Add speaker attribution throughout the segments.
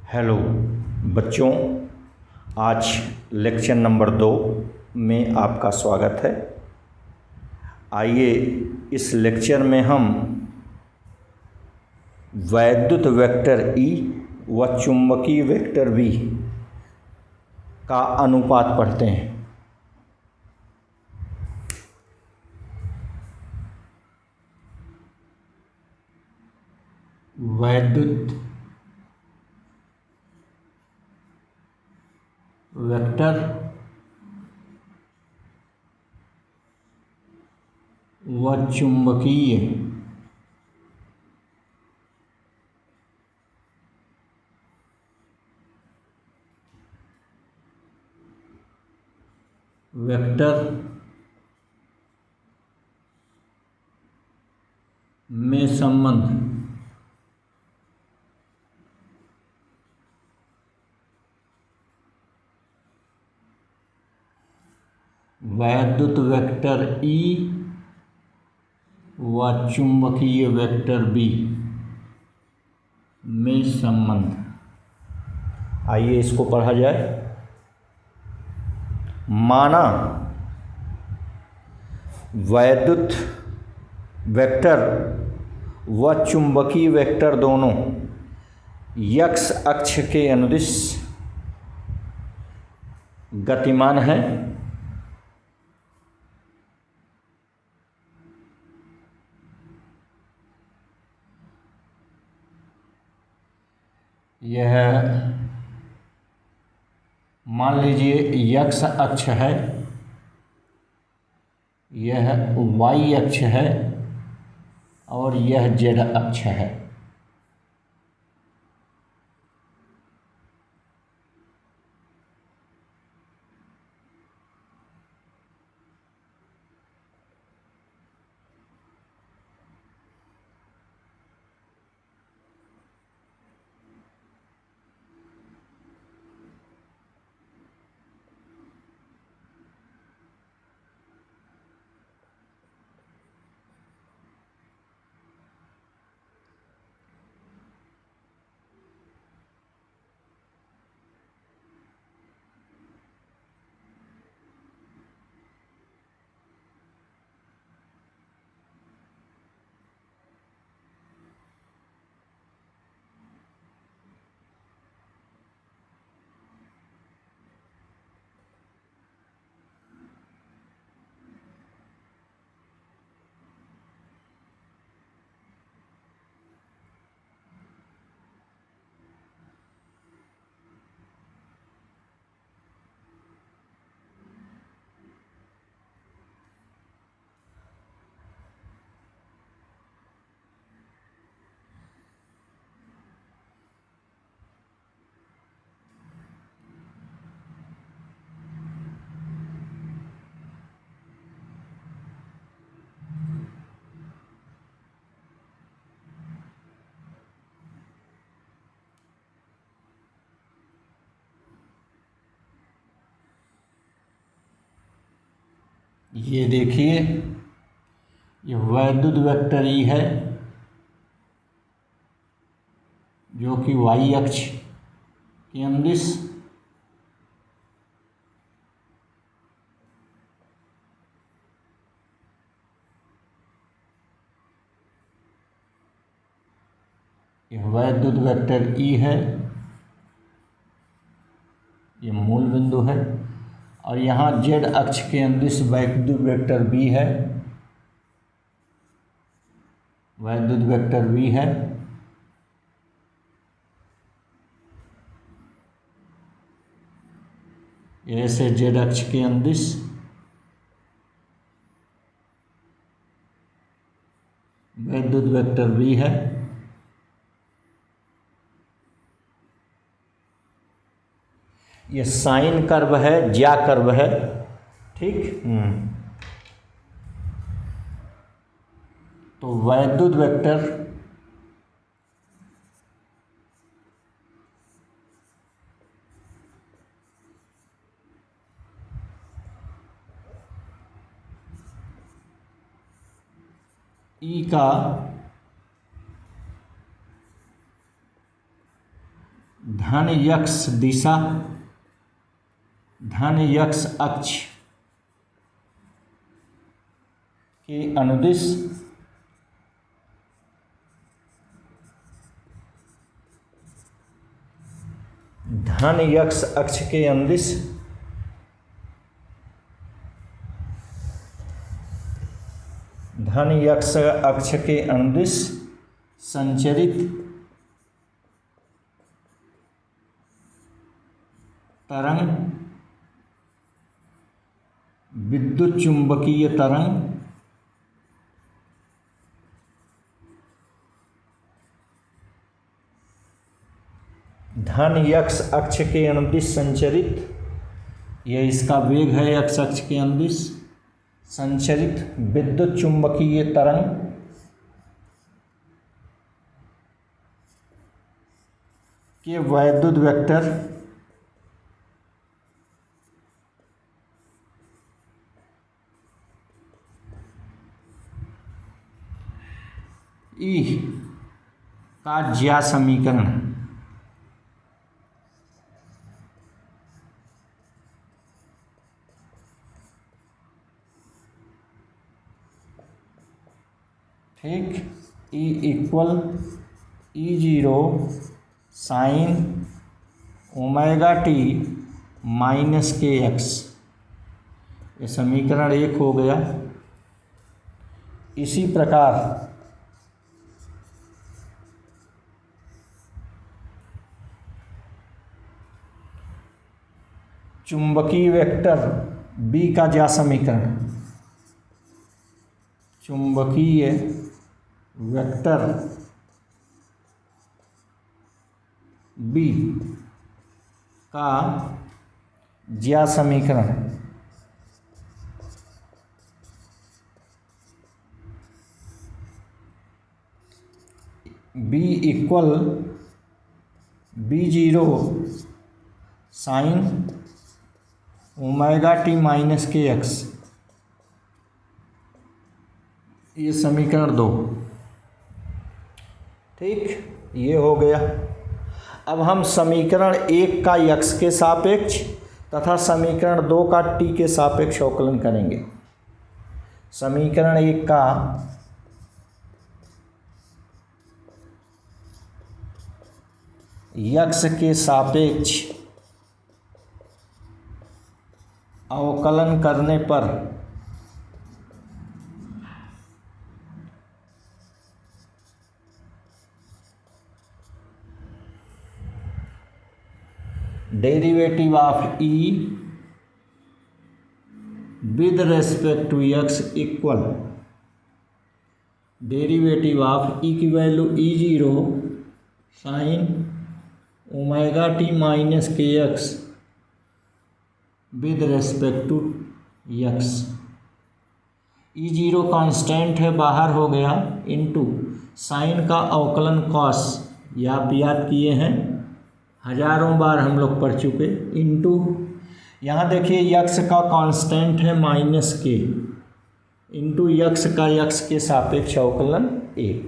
Speaker 1: Hello बच्चों, आज lecture number 2 में आपका स्वागत है। आइए इस लेक्चर में हम वैद्युत वेक्टर E व चुंबकीय वेक्टर V का अनुपात पढ़ते हैं। वैद्युत वेक्टर व चुंबकीय वेक्टर में संबंध वैद्युत वेक्टर E व चुंबकीय वेक्टर B में संबंध। आइए इसको पढ़ा जाए। माना वैद्युत वेक्टर व चुंबकीय वेक्टर दोनों x अक्ष के अनुदिश गतिमान हैं। यह मान लीजिए x अक्ष है, यह y अक्ष है और यह z अक्ष है। ये देखिए, ये वैद्युत वेक्टर E है जो कि y अक्ष के अनुदिश यह वैद्युत वेक्टर E है, ये मूल बिंदु है। और यहाँ z अक्ष के अनुदिश वैद्युत वेक्टर B है, वैद्युत वेक्टर V है। ऐसे z अक्ष के अनुदिश वैद्युत वेक्टर V है। ये साइन कर्व है, ज्या कर्व है, ठीक। तो वैद्युत वेक्टर E का धन यक्स दिशा, धन यक्स अक्ष के अनुदिश धन यक्स अक्ष के अनुदिश धन यक्स अक्ष के अनुदिश संचरित तरंग विद्युत चुंबकीय तरंग धन यक्स अक्ष के अनुदिश संचरित, यह इसका वेग है यक्स अक्ष के अनुदिश, संचरित विद्युत चुंबकीय तरंग के वैद्युत वेक्टर ई का ज्या समीकरण ठीक, E equal E0 sine omega T minus के एक्स, ये समीकरण 1 हो गया। इसी प्रकार चुंबकीय वेक्टर B का ज्या समीकरण, चुंबकीय वेक्टर B का ज्या समीकरण B equal B0 sign omega T minus के एक्स, ये समीकरण 2। ठीक, ये हो गया। अब हम समीकरण 1 का यक्स के सापेक्ष तथा समीकरण 2 का टी के सापेक्ष अवकलन करेंगे। समीकरण 1 का यक्स के सापेक्ष अवकलन करने पर derivative of E with respect to X equal derivative of E की value E0 sine omega T minus के X with respect to X. E0 constant है, बाहर हो गया, इनटू साइन का अवकलन कॉस, ये आप याद किए हैं, हजारों बार हम लोग पढ़ चुके, इनटू यहाँ देखिए यक्स का कांस्टेंट है माइनस के, इनटू यक्स का यक्स के सापेक्ष अवकलन 1,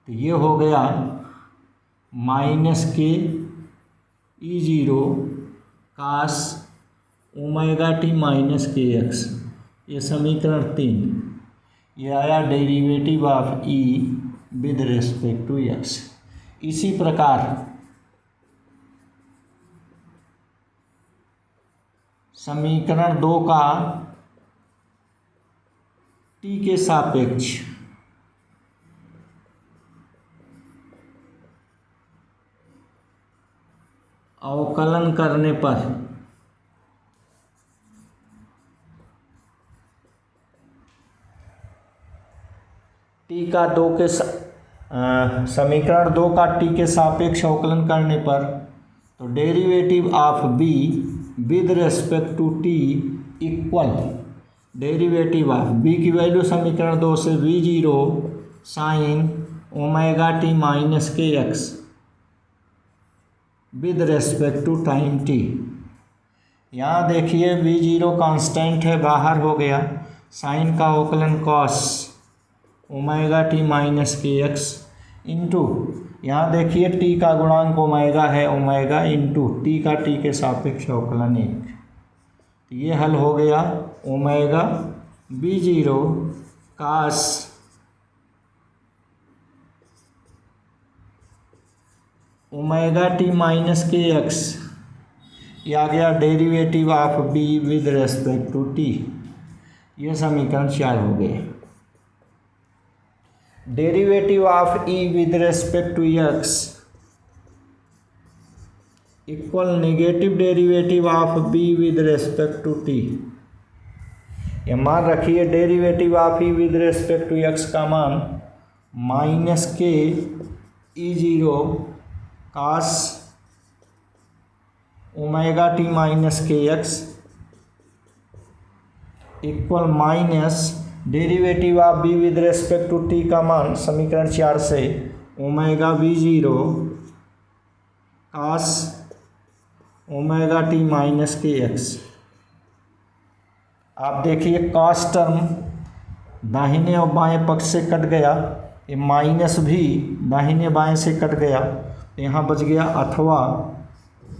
Speaker 1: तो ये हो गया माइनस के E0 cos omega T minus के एक्स, ये समीकरण 3, ये आया derivative of E with respect to x. इसी प्रकार समीकरण 2 का टी के सापेक्ष अवकलन करने पर टी का समीकरण 2 का टी के सापेक्ष अवकलन करने पर, तो derivative of B with respect to T equal derivative of B की वैल्यू समीकरण 2 से V0 sine omega T minus के X with respect to time T. यहाँ देखिए V0 कांस्टेंट है, बाहर हो गया, साइन का अवकलन कॉस ओमेगा टी माइनस के एक्स इंटू यहाँ देखिए टी का गुणांक ओमेगा है, ओमेगा इंटू टी का टी के सापेक्ष अवकलन 1। तो ये हल हो गया omega b0 cos omega T minus के एक्स, ये आ गया derivative of b with respect to t. ये समीकरण 4 हो गए। Derivative of e with respect to x equal negative derivative of b with respect to t। ये मान रखिए derivative of e with respect to x का मान माइनस के E0 cos omega T minus के X equal minus derivative of b with respect to t का मान समीकरण 4 से omega b0 cos omega T minus के एक्स। आप देखिए कास टर्म दाहिने और बाएं पक्ष से कट गया, ये माइनस भी दाहिने बाएं से कट गया, तो यहाँ बच गया अथवा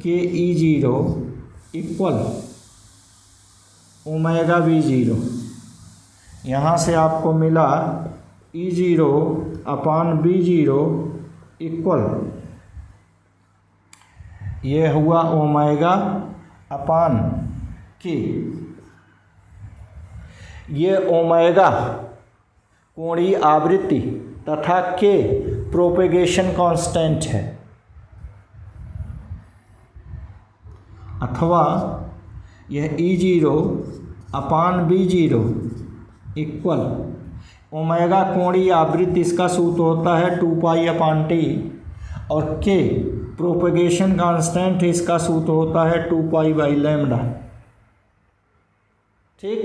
Speaker 1: के E0 इक्वल ओमेगा b0। यहाँ से आपको मिला E0 अपान b0 इक्वल ये हुआ ओमेगा अपान के। ये ओमेगा कोणीय आवृत्ति तथा के प्रोपेगेशन कांस्टेंट है, अथवा यह E0 अपान b0 इक्वल ओमेगा कोणीय आवृत्ति, इसका सूत्र होता है 2 पाई अपान टी, और के प्रोपेगेशन कांस्टेंट इसका सूत्र होता है 2 पाई बाई लैम्डा। ठीक,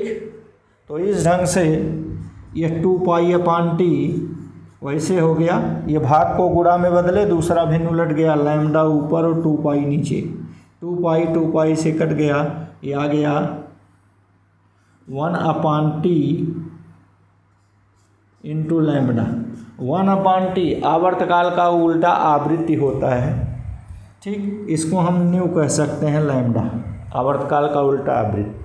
Speaker 1: तो इस ढंग से ये 2 पाई अपान टी वैसे हो गया, ये भाग को गुणा में बदले, दूसरा भिन्न उलट गया, लैम्डा ऊपर और 2 पाई नीचे, 2 पाई से कट गया, ये आ गया 1 अपान टी इंटू लैम्डा। 1 अपान टी आवर्तकाल का उल्टा आवृत्ति होता है, ठीक, इसको हम न्यू कह सकते हैं, लैम्डा आवर्तकाल का उल्टा आवृत्ति।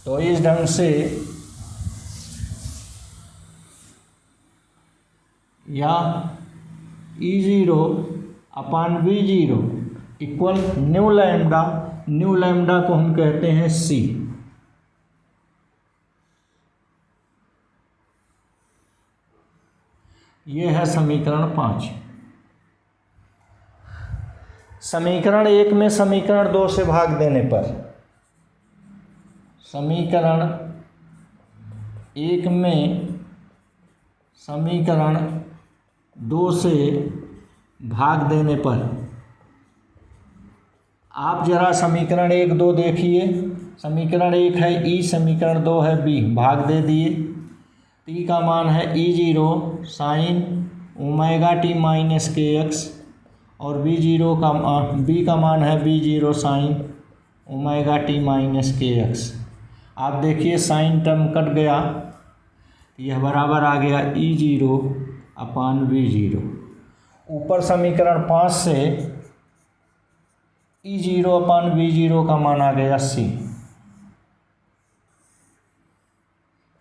Speaker 1: तो इस ढंग से या E0 अपान b0 equal new lambda, new lambda को हम कहते हैं C। ये है समीकरण 5। समीकरण 1 में समीकरण 2 से भाग देने पर, समीकरण 1 में समीकरण 2 से भाग देने पर, आप जरा समीकरण 1 2 देखिए। समीकरण 1 है E, समीकरण 2 है B, भाग दे दिए। T का मान है E0 sine omega T minus के एक्स, और B का मान है B0 sign omega T minus के एक्स। आप देखिए साइन टर्म कट गया, यह बराबर आ गया E0 अपान B0। ऊपर समीकरण 5 से E0/V0 का मान आ गया C।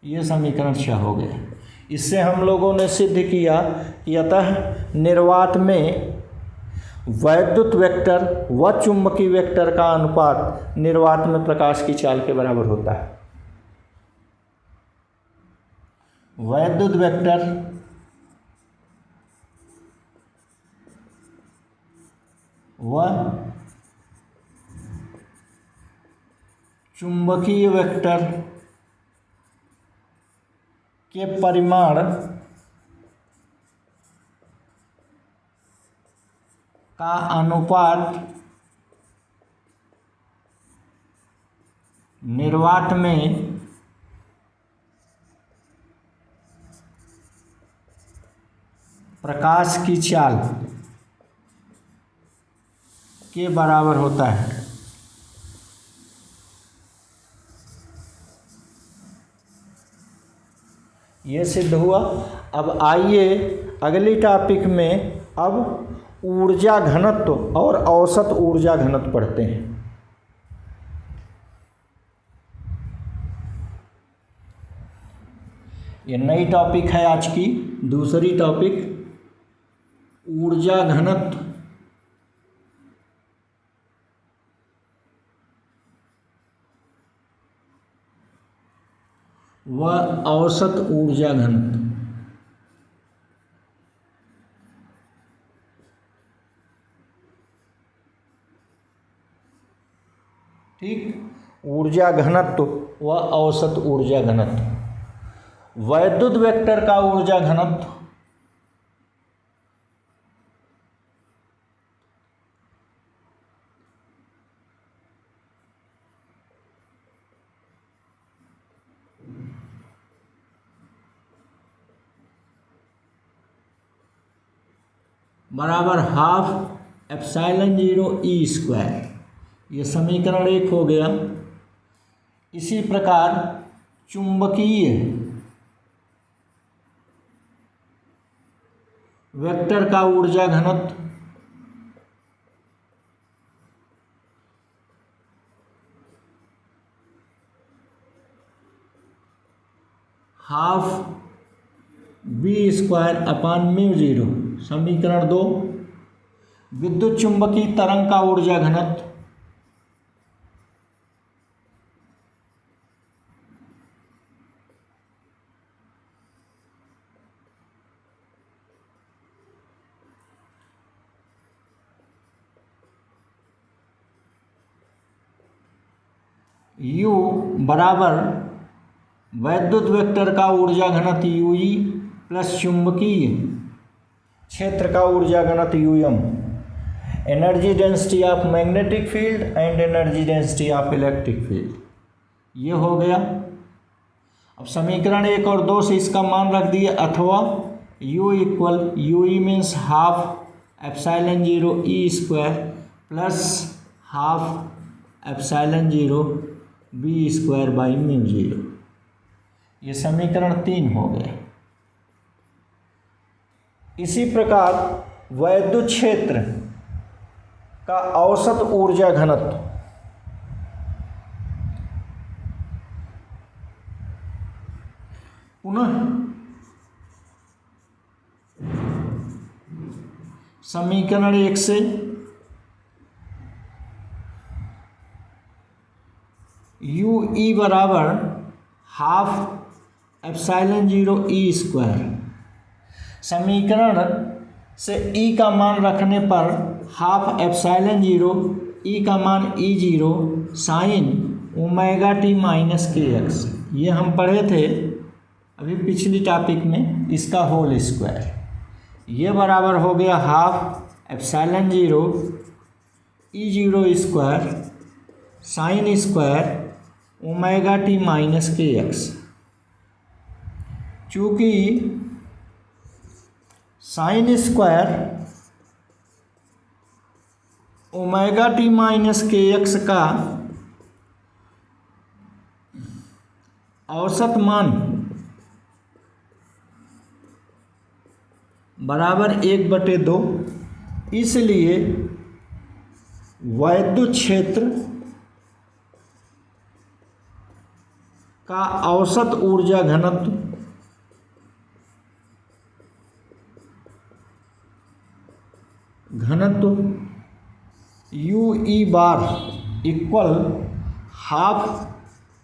Speaker 1: ये समीकरण 6 हो गया। इससे हम लोगों ने सिद्ध किया कि अतः निर्वात में वैद्युत वेक्टर व चुंबकीय वेक्टर का अनुपात निर्वात में प्रकाश की चाल के बराबर होता है। वैद्युत वेक्टर व चुंबकीय वेक्टर के परिमाण का अनुपात निर्वात में प्रकाश की चाल के बराबर होता है। ये सिद्ध हुआ। अब आइए अगली टॉपिक में अब ऊर्जा घनत्व और औसत ऊर्जा घनत्व पढ़ते हैं। ये नई टॉपिक है आज की, दूसरी टॉपिक ऊर्जा घनत्व व औसत ऊर्जा घनत्व। ठीक, ऊर्जा घनत्व व औसत ऊर्जा घनत्व। वैद्युत वेक्टर का ऊर्जा घनत्व बराबर ½ ε0 E²। ये समीकरण 1 हो गया। इसी प्रकार चुंबकीय वेक्टर का ऊर्जा घनत्व ½ V²/μ0। समीकरण 2 विद्युत चुंबकीय तरंग का ऊर्जा घनत्व U बराबर वैद्युत वेक्टर का ऊर्जा घनत्व UE प्लस चुंबकीय क्षेत्र का ऊर्जा घनत्व UM। Energy density of magnetic field and energy density of electric field. ये हो गया। अब समीकरण 1 और 2 से इसका मान रख दिए, अथवा U equal UE means ½ ε0 E² plus ½ ε0 V²/μ0। ये समीकरण 3 हो गया। इसी प्रकार वैद्युत क्षेत्र का औसत ऊर्जा घनत्व पुनः समीकरण 1 से UE बराबर ½ ε0 E²। समीकरण से E का मान रखने पर ½ ε0 E का मान E0 साइन ωt-kx। ये हम पढ़े थे अभी पिछली टॉपिक में, इसका होल स्क्वायर। ये बराबर हो गया ½ ε0 E0² साइन स्क्वायर ωt-kx। चूँकि साइन स्क्वायर ωt-kx का औसत मान बराबर 1/2, इसलिए वैद्युत क्षेत्र का औसत ऊर्जा घनत्व u E bar equal half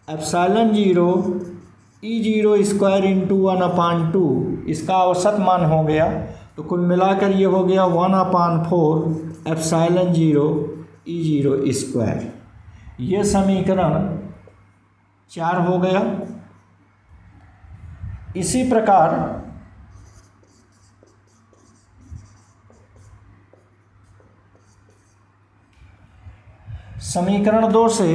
Speaker 1: epsilon zero E zero square into 1/2, इसका औसत मान हो गया। तो कुल मिलाकर ये हो गया 1/4 epsilon zero E zero square. ये समीकरण 4 हो गया। इसी प्रकार समीकरण 2 से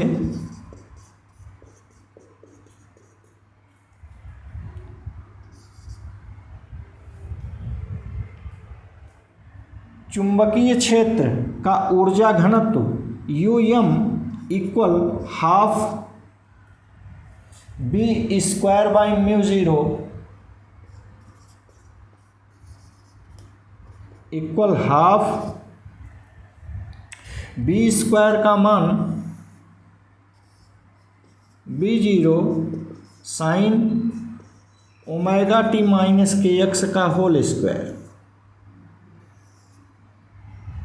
Speaker 1: चुंबकीय क्षेत्र का ऊर्जा घनत्व you m equal half B square by mu zero equal half B square का मान B zero sine omega T minus के एक्स का whole square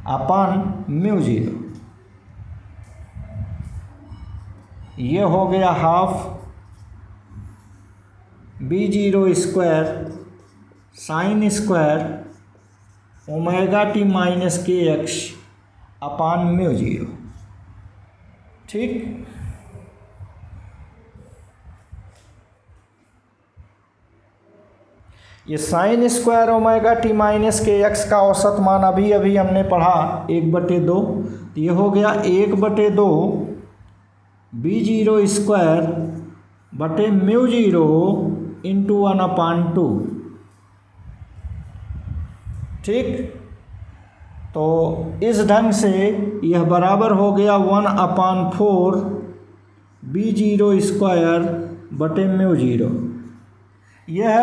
Speaker 1: upon mu zero. ये हो गया half B zero square sine square omega T minus के x upon mu zero. ठीक, ये sine square omega T minus के एक्स का औसत मान अभी अभी हमने पढ़ा 1/2। ये हो गया 1/2 बी जीरो स्क्वायर बटे म्यू जीरो इंटू 1/2। ठीक, तो इस ढंग से यह बराबर हो गया 1/4 बी जीरो स्क्वायर बटे म्यू जीरो। यह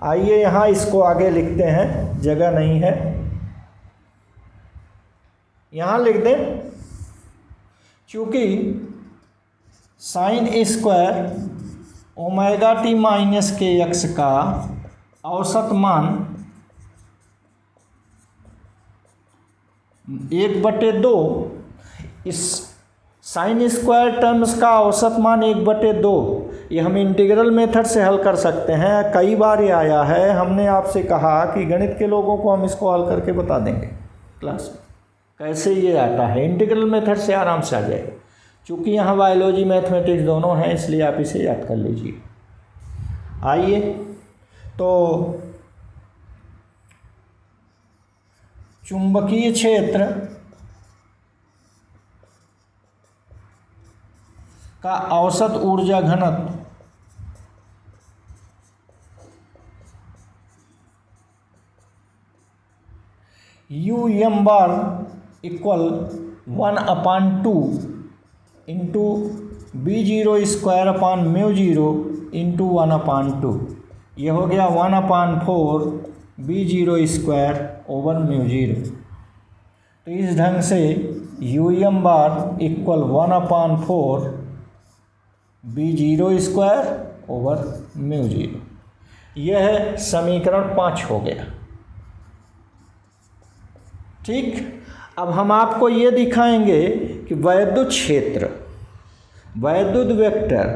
Speaker 1: आइए यहाँ इसको आगे लिखते हैं, जगह नहीं है, यहाँ लिख दें। चूँकि sign square omega T minus के एक्स का औसत मान 1/2, इस साइन स्क्वायर टर्म्स का औसत मान 1/2, ये हम इंटीग्रल मेथड से हल कर सकते हैं। कई बार ये आया है, हमने आपसे कहा कि गणित के लोगों को हम इसको हल करके बता देंगे क्लास में कैसे ये आता है। इंटीग्रल मेथड से आराम से आ जाएगा। चूँकि यहाँ बायोलॉजी मैथमेटिक्स दोनों हैं, इसलिए आप इसे याद कर लीजिए। आइए तो चुंबकीय क्षेत्र का औसत ऊर्जा घनत्व you M bar equal 1/2 into B zero square upon mu zero into 1/2। ये हो गया 1/4 B zero square over mu zero. तो इस ढंग से U M bar equal 1/4 B zero square over mu zero. यह समीकरण 5 हो गया। ठीक, अब हम आपको ये दिखाएंगे कि वैद्युत क्षेत्र, वैद्युत वेक्टर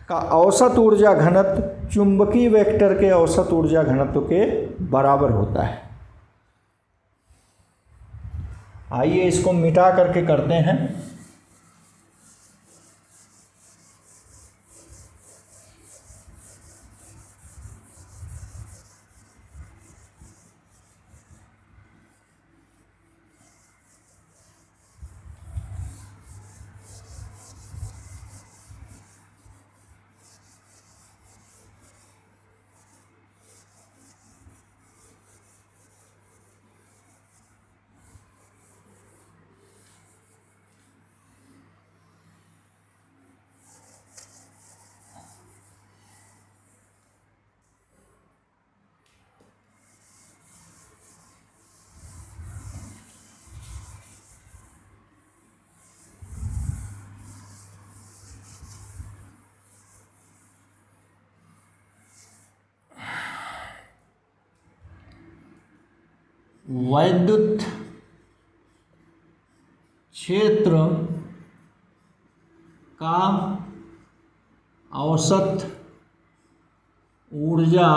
Speaker 1: का औसत ऊर्जा घनत्व चुंबकीय वेक्टर के औसत ऊर्जा घनत्व के बराबर होता है। आइए इसको मिटा करके करते हैं। वैद्युत क्षेत्र का औसत ऊर्जा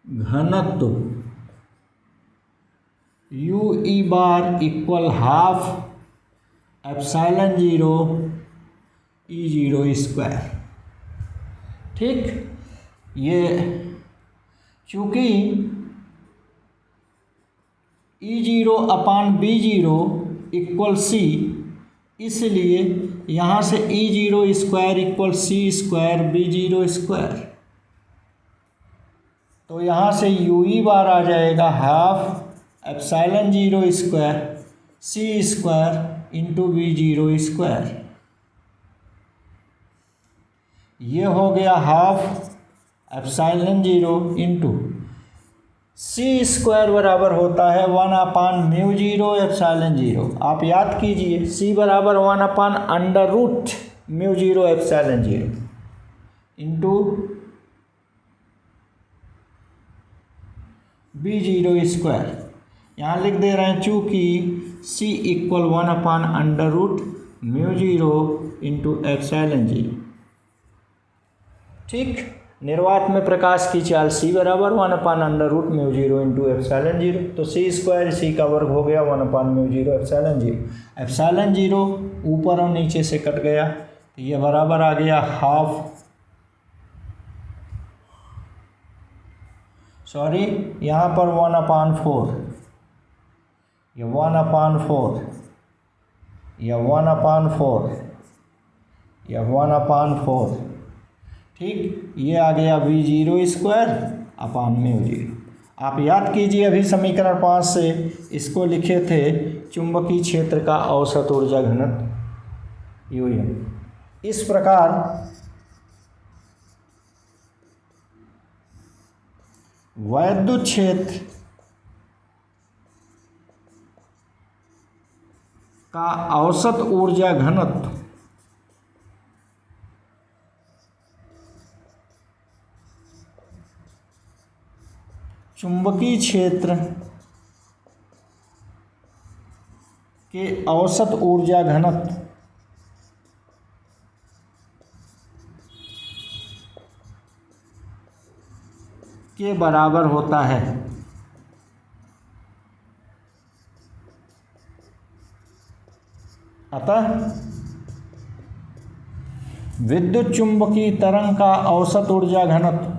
Speaker 1: घनत्व u E bar equal half epsilon zero E zero square. ठीक, ये चूँकि E zero upon B zero equal c, इसलिए यहाँ से E zero square equal c square B zero square. तो यहाँ से यू ई बार आ जाएगा half epsilon zero square c square into B zero square. ये हो गया half epsilon zero into c square बराबर होता है 1/म्यू जीरो एप्सिलॉन जीरो। आप याद कीजिए, सी बराबर under root mu zero epsilon zero into B zero square. यहाँ लिख दे रहे हैं चूँकि c equal under root mu zero into epsilon zero. ठीक, निर्वात में प्रकाश की चाल सी बराबर under root mu zero into epsilon zero. तो सी स्क्वायर सी का वर्ग हो गया mu zero epsilon zero. Epsilon zero ऊपर और नीचे से कट गया, तो ये बराबर आ गया यहाँ पर 1/4, ये 1/4, या 1/4, या 1/4। ठीक, ये आ गया we zero square upon mu zero. आप याद कीजिए, अभी समीकरण 5 से इसको लिखे थे चुंबकीय क्षेत्र का औसत ऊर्जा घनत्व यू एम। इस प्रकार वैद्युत क्षेत्र का औसत ऊर्जा घनत्व चुंबकीय क्षेत्र के औसत ऊर्जा घनत्व के बराबर होता है। अतः विद्युत चुंबकीय तरंग का औसत ऊर्जा घनत्व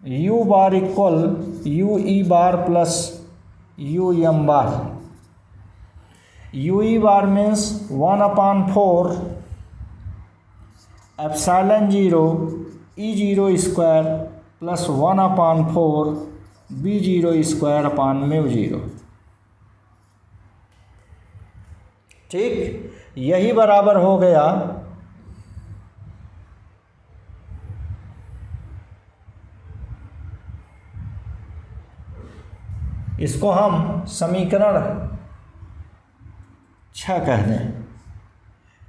Speaker 1: u bar equal u E bar plus u M bar. U E bar means 1/4 epsilon zero E zero square plus 1/4 B zero square upon mu zero. ठीक, यही बराबर हो गया इसको हम समीकरण 6 कह दें,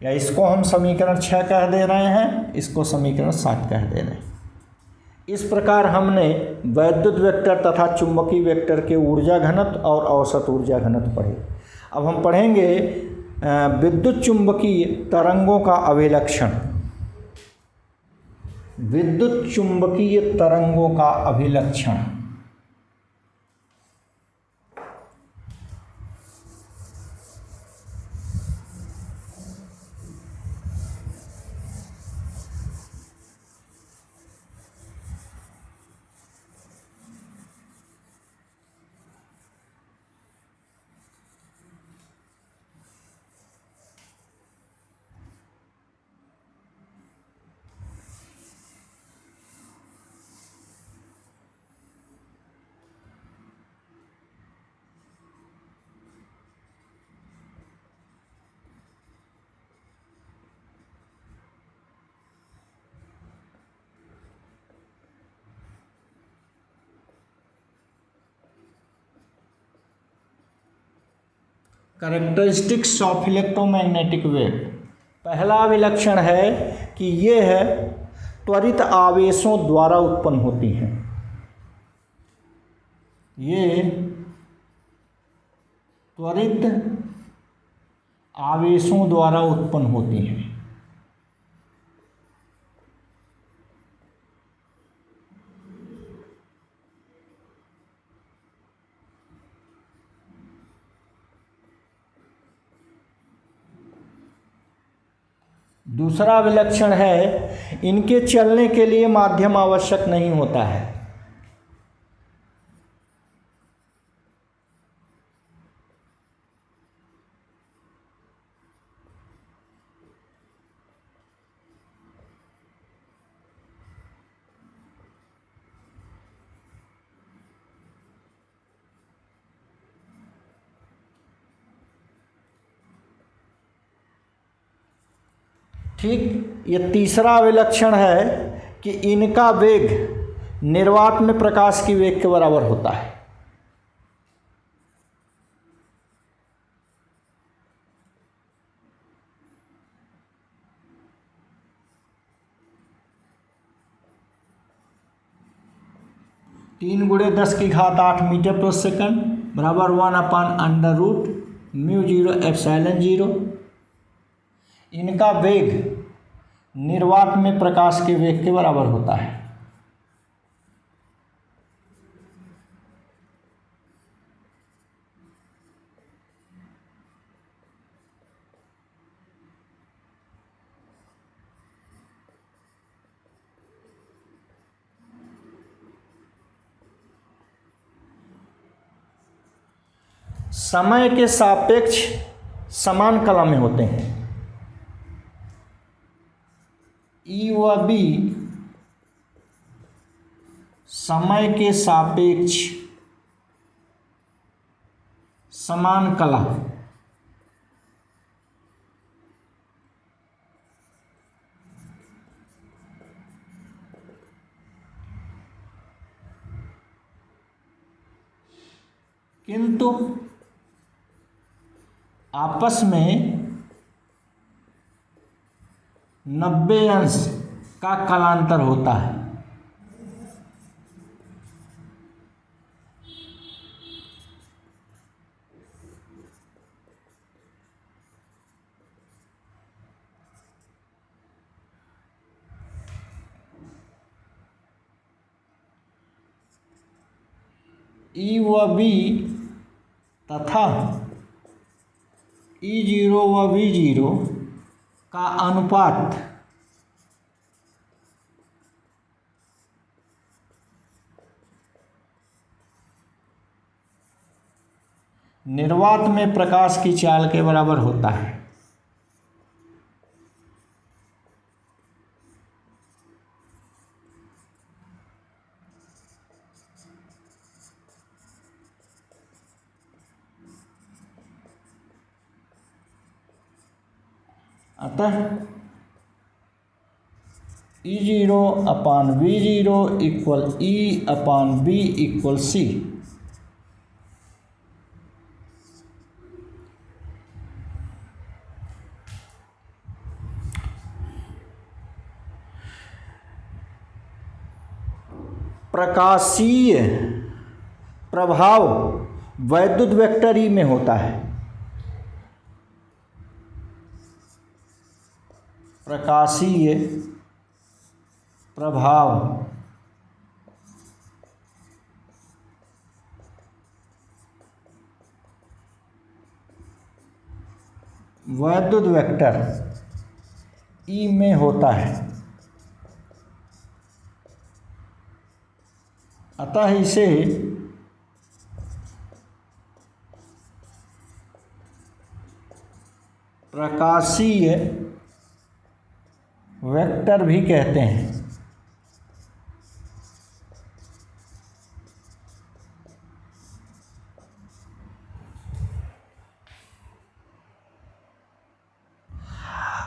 Speaker 1: या इसको हम समीकरण 6 कह दे रहे हैं, इसको समीकरण 7 कह दे रहे हैं। इस प्रकार हमने वैद्युत वेक्टर तथा चुंबकीय वेक्टर के ऊर्जा घनत्व और औसत ऊर्जा घनत्व पढ़े। अब हम पढ़ेंगे विद्युत चुंबकीय तरंगों का अभिलक्षण। विद्युत चुंबकीय तरंगों का अभिलक्षण। Characteristics of electromagnetic wave. पहला अभिलक्षण है कि ये है त्वरित आवेशों द्वारा उत्पन्न होती हैं। ये त्वरित आवेशों द्वारा उत्पन्न होती हैं। दूसरा विलक्षण है इनके चलने के लिए माध्यम आवश्यक नहीं होता है। ठीक, ये तीसरा विलक्षण है कि इनका वेग निर्वात में प्रकाश की वेग के बराबर होता है। तीन गुणे 10⁸ मीटर पर सेकंड बराबर 1/√μ0 इनका वेग निर्वात में प्रकाश के वेग के बराबर होता है। समय के सापेक्ष समान कला में होते हैं। ई व बी समय के सापेक्ष समान कला। किंतु आपस में 90 अंश का कलांतर होता है। ई व बी तथा E0 व V0 का अनुपात निर्वात में प्रकाश की चाल के बराबर होता है। अतः E0/V0 equal E/B equal C। प्रकाशीय प्रभाव वैद्युत वेक्टर ई में होता है। प्रकाशीय प्रभाव वैद्युत वेक्टर ई में होता है। अतः इसे प्रकाशीय वेक्टर भी कहते हैं।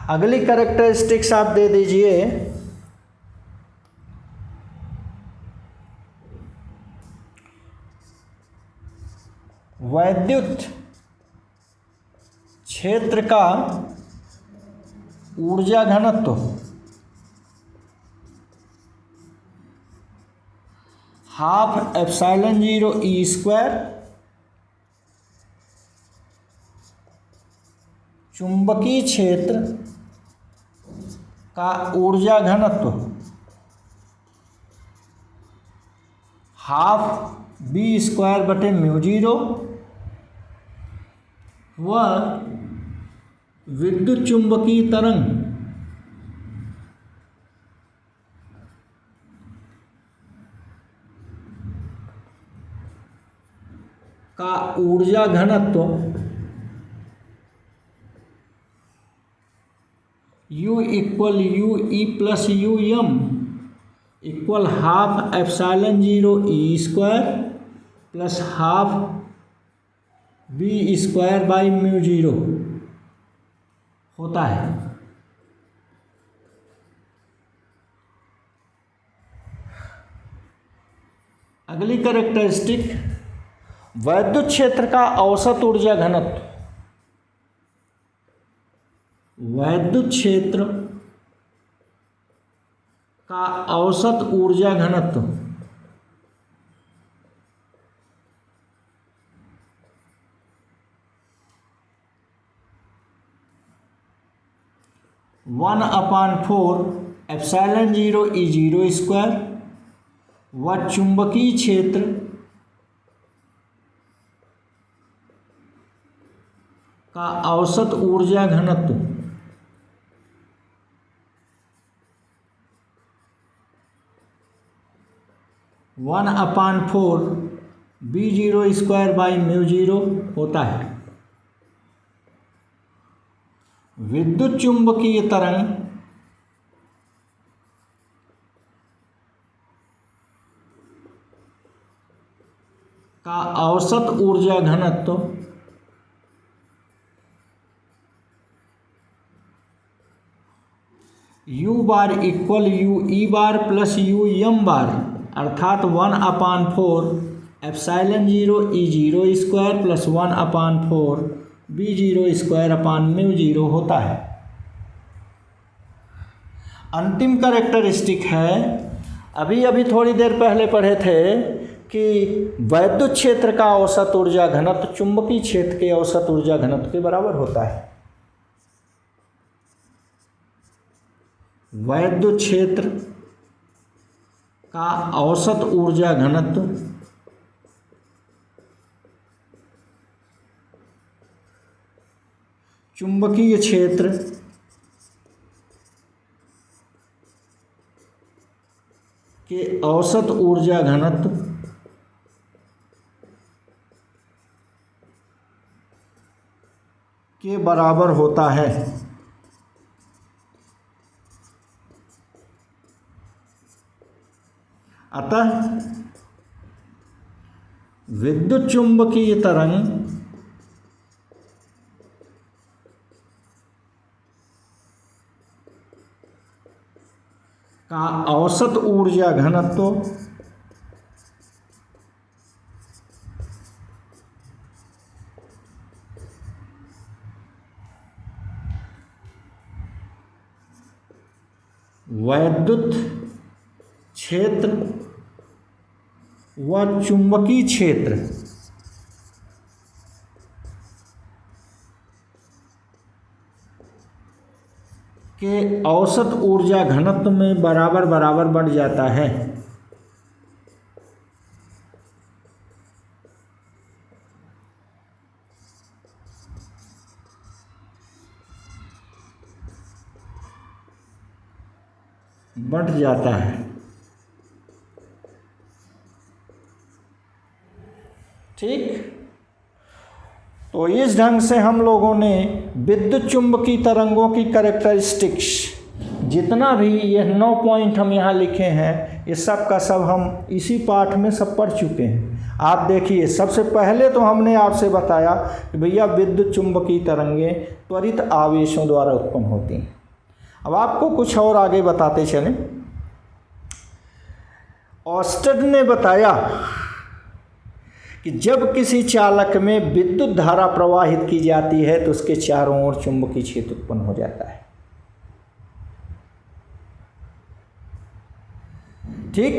Speaker 1: अगली कैरेक्टरिस्टिक्स आप दे दीजिए वैद्युत क्षेत्र का ऊर्जा घनत्व हाफ एप्सिलॉन 0 ई स्क्वायर चुंबकीय क्षेत्र का ऊर्जा घनत्व हाफ बी स्क्वायर बटे म्यू 0 व विद्युत चुंबकीय तरंग का ऊर्जा घनत्व U equal u E plus u m equal half epsilon 0 E square plus half B square by mu 0 होता है। अगली कैरेक्टरिस्टिक वैद्युत क्षेत्र का औसत ऊर्जा घनत्व। वैद्युत क्षेत्र का औसत ऊर्जा घनत्व one upon 4 epsilon 0 E 0 square व चुंबकीय क्षेत्र का औसत ऊर्जा घनत्व one upon 4 B 0 square by mu 0 होता है। विद्युत चुंबकीय तरंग का औसत ऊर्जा घनत्व U bar equal u E bar plus u M bar अर्थात 1/4 epsilon 0 E 0 square plus 1/4 B 0 square upon mu 0 होता है। अंतिम कैरेक्टरिस्टिक है, अभी थोड़ी देर पहले पढ़े थे कि वैद्युत क्षेत्र का औसत ऊर्जा घनत्व चुंबकीय क्षेत्र के औसत ऊर्जा घनत्व के बराबर होता है। वैद्युत क्षेत्र का औसत ऊर्जा घनत्व चुंबकीय क्षेत्र के औसत ऊर्जा घनत्व के बराबर होता है। अतः विद्युत चुंबकीय तरंग का औसत ऊर्जा घनत्व वैद्युत क्षेत्र व चुंबकीय क्षेत्र के औसत ऊर्जा घनत्व में बराबर बढ़ जाता है। बढ़ जाता है। ठीक, तो इस ढंग से हम लोगों ने विद्युत चुंबकीय तरंगों की कैरेक्टरिस्टिक्स जितना भी ये 9 पॉइंट हम यहाँ लिखे हैं, ये सब का सब हम इसी पाठ में सब पढ़ चुके हैं। आप देखिए, सबसे पहले तो हमने आपसे बताया कि भैया विद्युत चुंबकीय तरंगें त्वरित आवेशों द्वारा उत्पन्न होती हैं। अब आपको कुछ और आगे बताते चलें। ऑस्टेड ने बताया कि जब किसी चालक में विद्युत धारा प्रवाहित की जाती है तो उसके चारों ओर चुंबकीय क्षेत्र उत्पन्न हो जाता है। ठीक,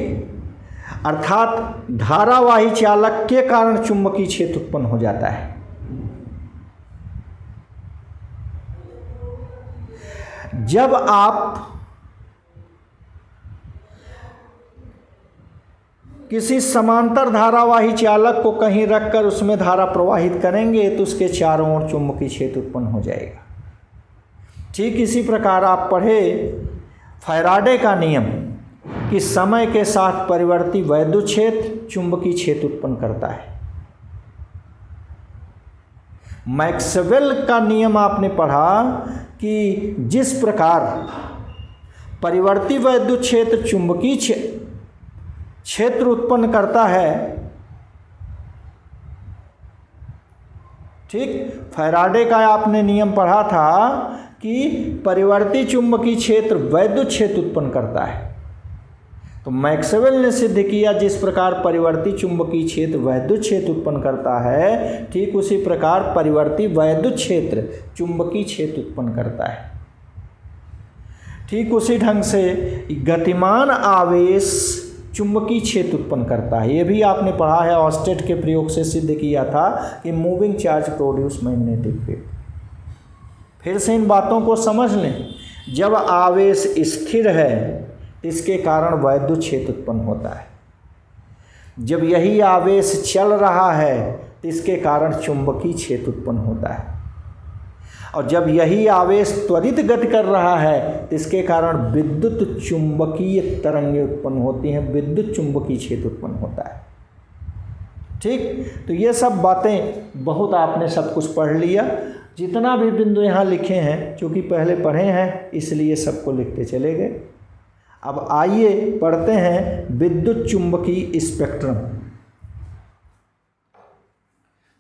Speaker 1: अर्थात धारावाही चालक के कारण चुंबकीय क्षेत्र उत्पन्न हो जाता है। जब आप किसी समांतर धारावाही चालक को कहीं रखकर उसमें धारा प्रवाहित करेंगे तो उसके चारों ओर चुंबकीय क्षेत्र उत्पन्न हो जाएगा। ठीक इसी प्रकार आप पढ़े फैराडे का नियम कि समय के साथ परिवर्ती वैद्युत क्षेत्र चुंबकीय क्षेत्र उत्पन्न करता है। मैक्सवेल का नियम आपने पढ़ा कि जिस प्रकार परिवर्ती वैद्युत क्षेत्र चुंबकीय क्षेत्र उत्पन्न करता है, ठीक, फैराडे का आपने नियम पढ़ा था कि परिवर्ती चुंबकीय क्षेत्र वैद्युत क्षेत्र उत्पन्न करता है। तो मैक्सवेल ने सिद्ध किया जिस प्रकार परिवर्ती चुंबकीय क्षेत्र वैद्युत क्षेत्र उत्पन्न करता है, ठीक उसी प्रकार परिवर्ती वैद्युत क्षेत्र चुंबकीय क्षेत्र उत्पन्न करता है। ठीक उसी ढंग से गतिमान आवेश चुंबकीय क्षेत्र उत्पन्न करता है। ये भी आपने पढ़ा है, ऑस्टेड के प्रयोग से सिद्ध किया था कि moving charge produce magnetic field. फिर से इन बातों को समझ लें। जब आवेश स्थिर है तो इसके कारण वैद्युत क्षेत्र उत्पन्न होता है। जब यही आवेश चल रहा है तो इसके कारण चुंबकीय क्षेत्र उत्पन्न होता है। और जब यही आवेश त्वरित गति कर रहा है तो इसके कारण विद्युत चुंबकीय तरंगें उत्पन्न होती हैं, विद्युत चुंबकीय क्षेत्र उत्पन्न होता है। ठीक, तो ये सब बातें बहुत आपने सब कुछ पढ़ लिया। जितना भी बिंदु यहाँ लिखे हैं, चूँकि पहले पढ़े हैं इसलिए सबको लिखते चले गए। अब आइए पढ़ते हैं विद्युत चुंबकीय स्पेक्ट्रम।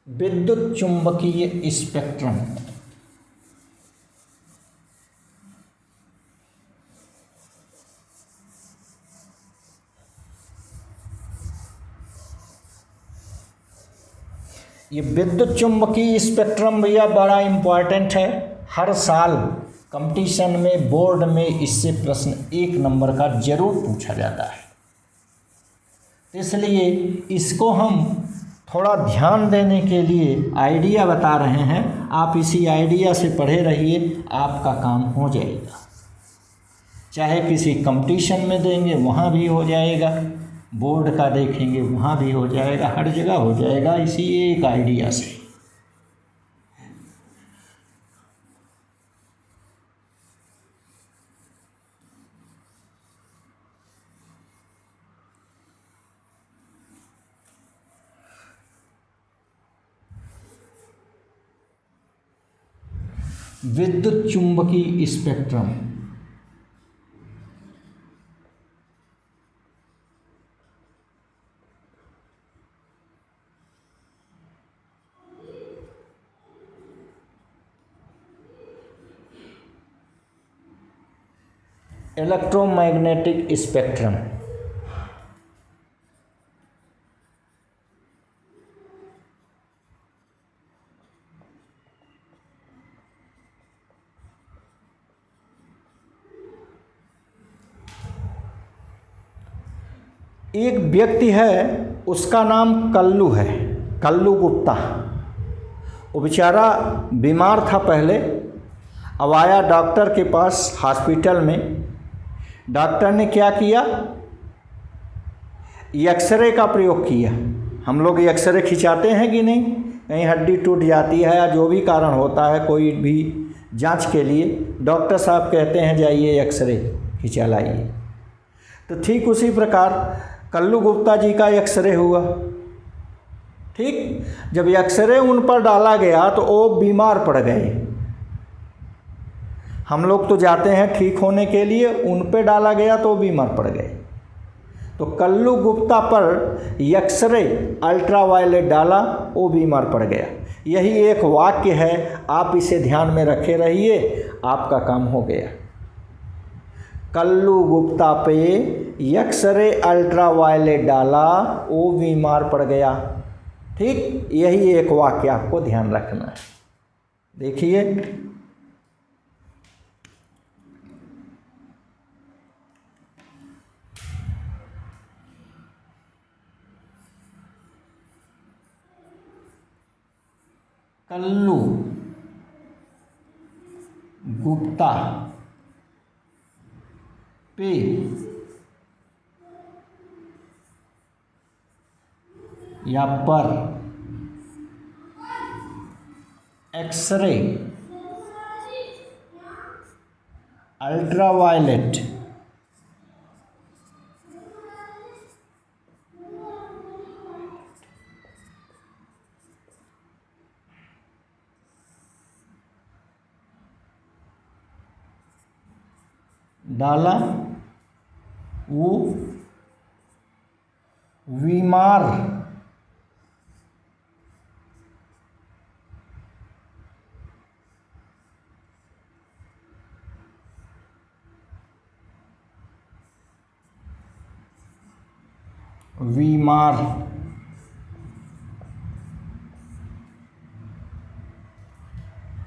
Speaker 1: विद्युत चुंबकीय स्पेक्ट्रम ये विद्युत चुंबकीय स्पेक्ट्रम भैया बड़ा इम्पॉर्टेंट है। हर साल कंपटीशन में, बोर्ड में इससे प्रश्न 1 नंबर का जरूर पूछा जाता है। इसलिए इसको हम थोड़ा ध्यान देने के लिए आइडिया बता रहे हैं। आप इसी आइडिया से पढ़े रहिए, आपका काम हो जाएगा। चाहे किसी कंपटीशन में देंगे वहाँ भी हो जाएगा, बोर्ड का देखेंगे वहाँ भी हो जाएगा, हर जगह हो जाएगा इसी एक आइडिया से। विद्युत चुंबकीय स्पेक्ट्रम इलेक्ट्रोमैग्नेटिक स्पेक्ट्रम एक व्यक्ति है, उसका नाम कल्लू है, कल्लू गुप्ता। वो बेचारा बीमार था पहले। अब आया डॉक्टर के पास हॉस्पिटल में। डॉक्टर ने क्या किया, एक्सरे का प्रयोग किया। हम लोग एक्सरे खिंचाते हैं कि नहीं, कहीं हड्डी टूट जाती है या जो भी कारण होता है कोई भी जांच के लिए, डॉक्टर साहब कहते हैं जाइए एक्सरे खिंचा लाइए। तो ठीक उसी प्रकार कल्लू गुप्ता जी का एक्सरे हुआ। ठीक, जब एक्सरे उन पर डाला गया तो वो बीमार पड़ गए। हम लोग तो जाते हैं ठीक होने के लिए, उन पे डाला गया तो बीमार पड़ गए। तो कल्लू गुप्ता पर एक्सरे अल्ट्रावायलेट डाला, वो बीमार पड़ गया। यही एक वाक्य है, आप इसे ध्यान में रखे रहिए, आपका काम हो गया। कल्लू गुप्ता पे एक्सरे अल्ट्रावायलेट डाला, वो बीमार पड़ गया। ठीक, यही एक वाक्य आपको ध्यान रखना है। देखिए, कल्लू गुप्ता पे या पर एक्सरे अल्ट्रावायलेट डाला, वो बीमार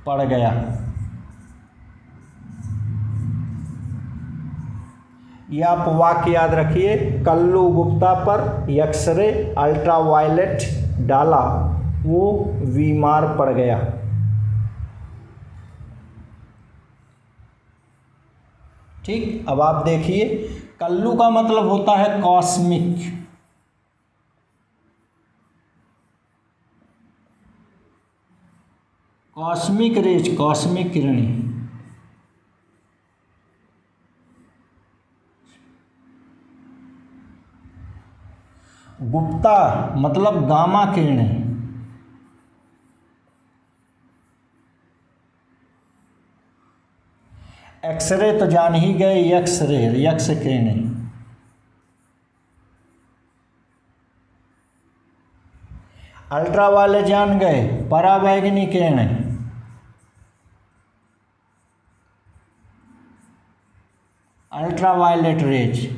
Speaker 1: पड़ गया। ये आप वाक्य याद रखिए, कल्लू गुप्ता पर एक्सरे अल्ट्रावायलेट डाला, वो बीमार पड़ गया। ठीक, अब आप देखिए, कल्लू का मतलब होता है कॉस्मिक, कॉस्मिक रेज, कॉस्मिक किरणें। गुप्ता मतलब गामा किरणें। एक्सरे तो जान ही गए, एक्सरे यक्स किरणें। अल्ट्रावायलेट जान गए, पराबैंगनी किरणें। Ultraviolet rays.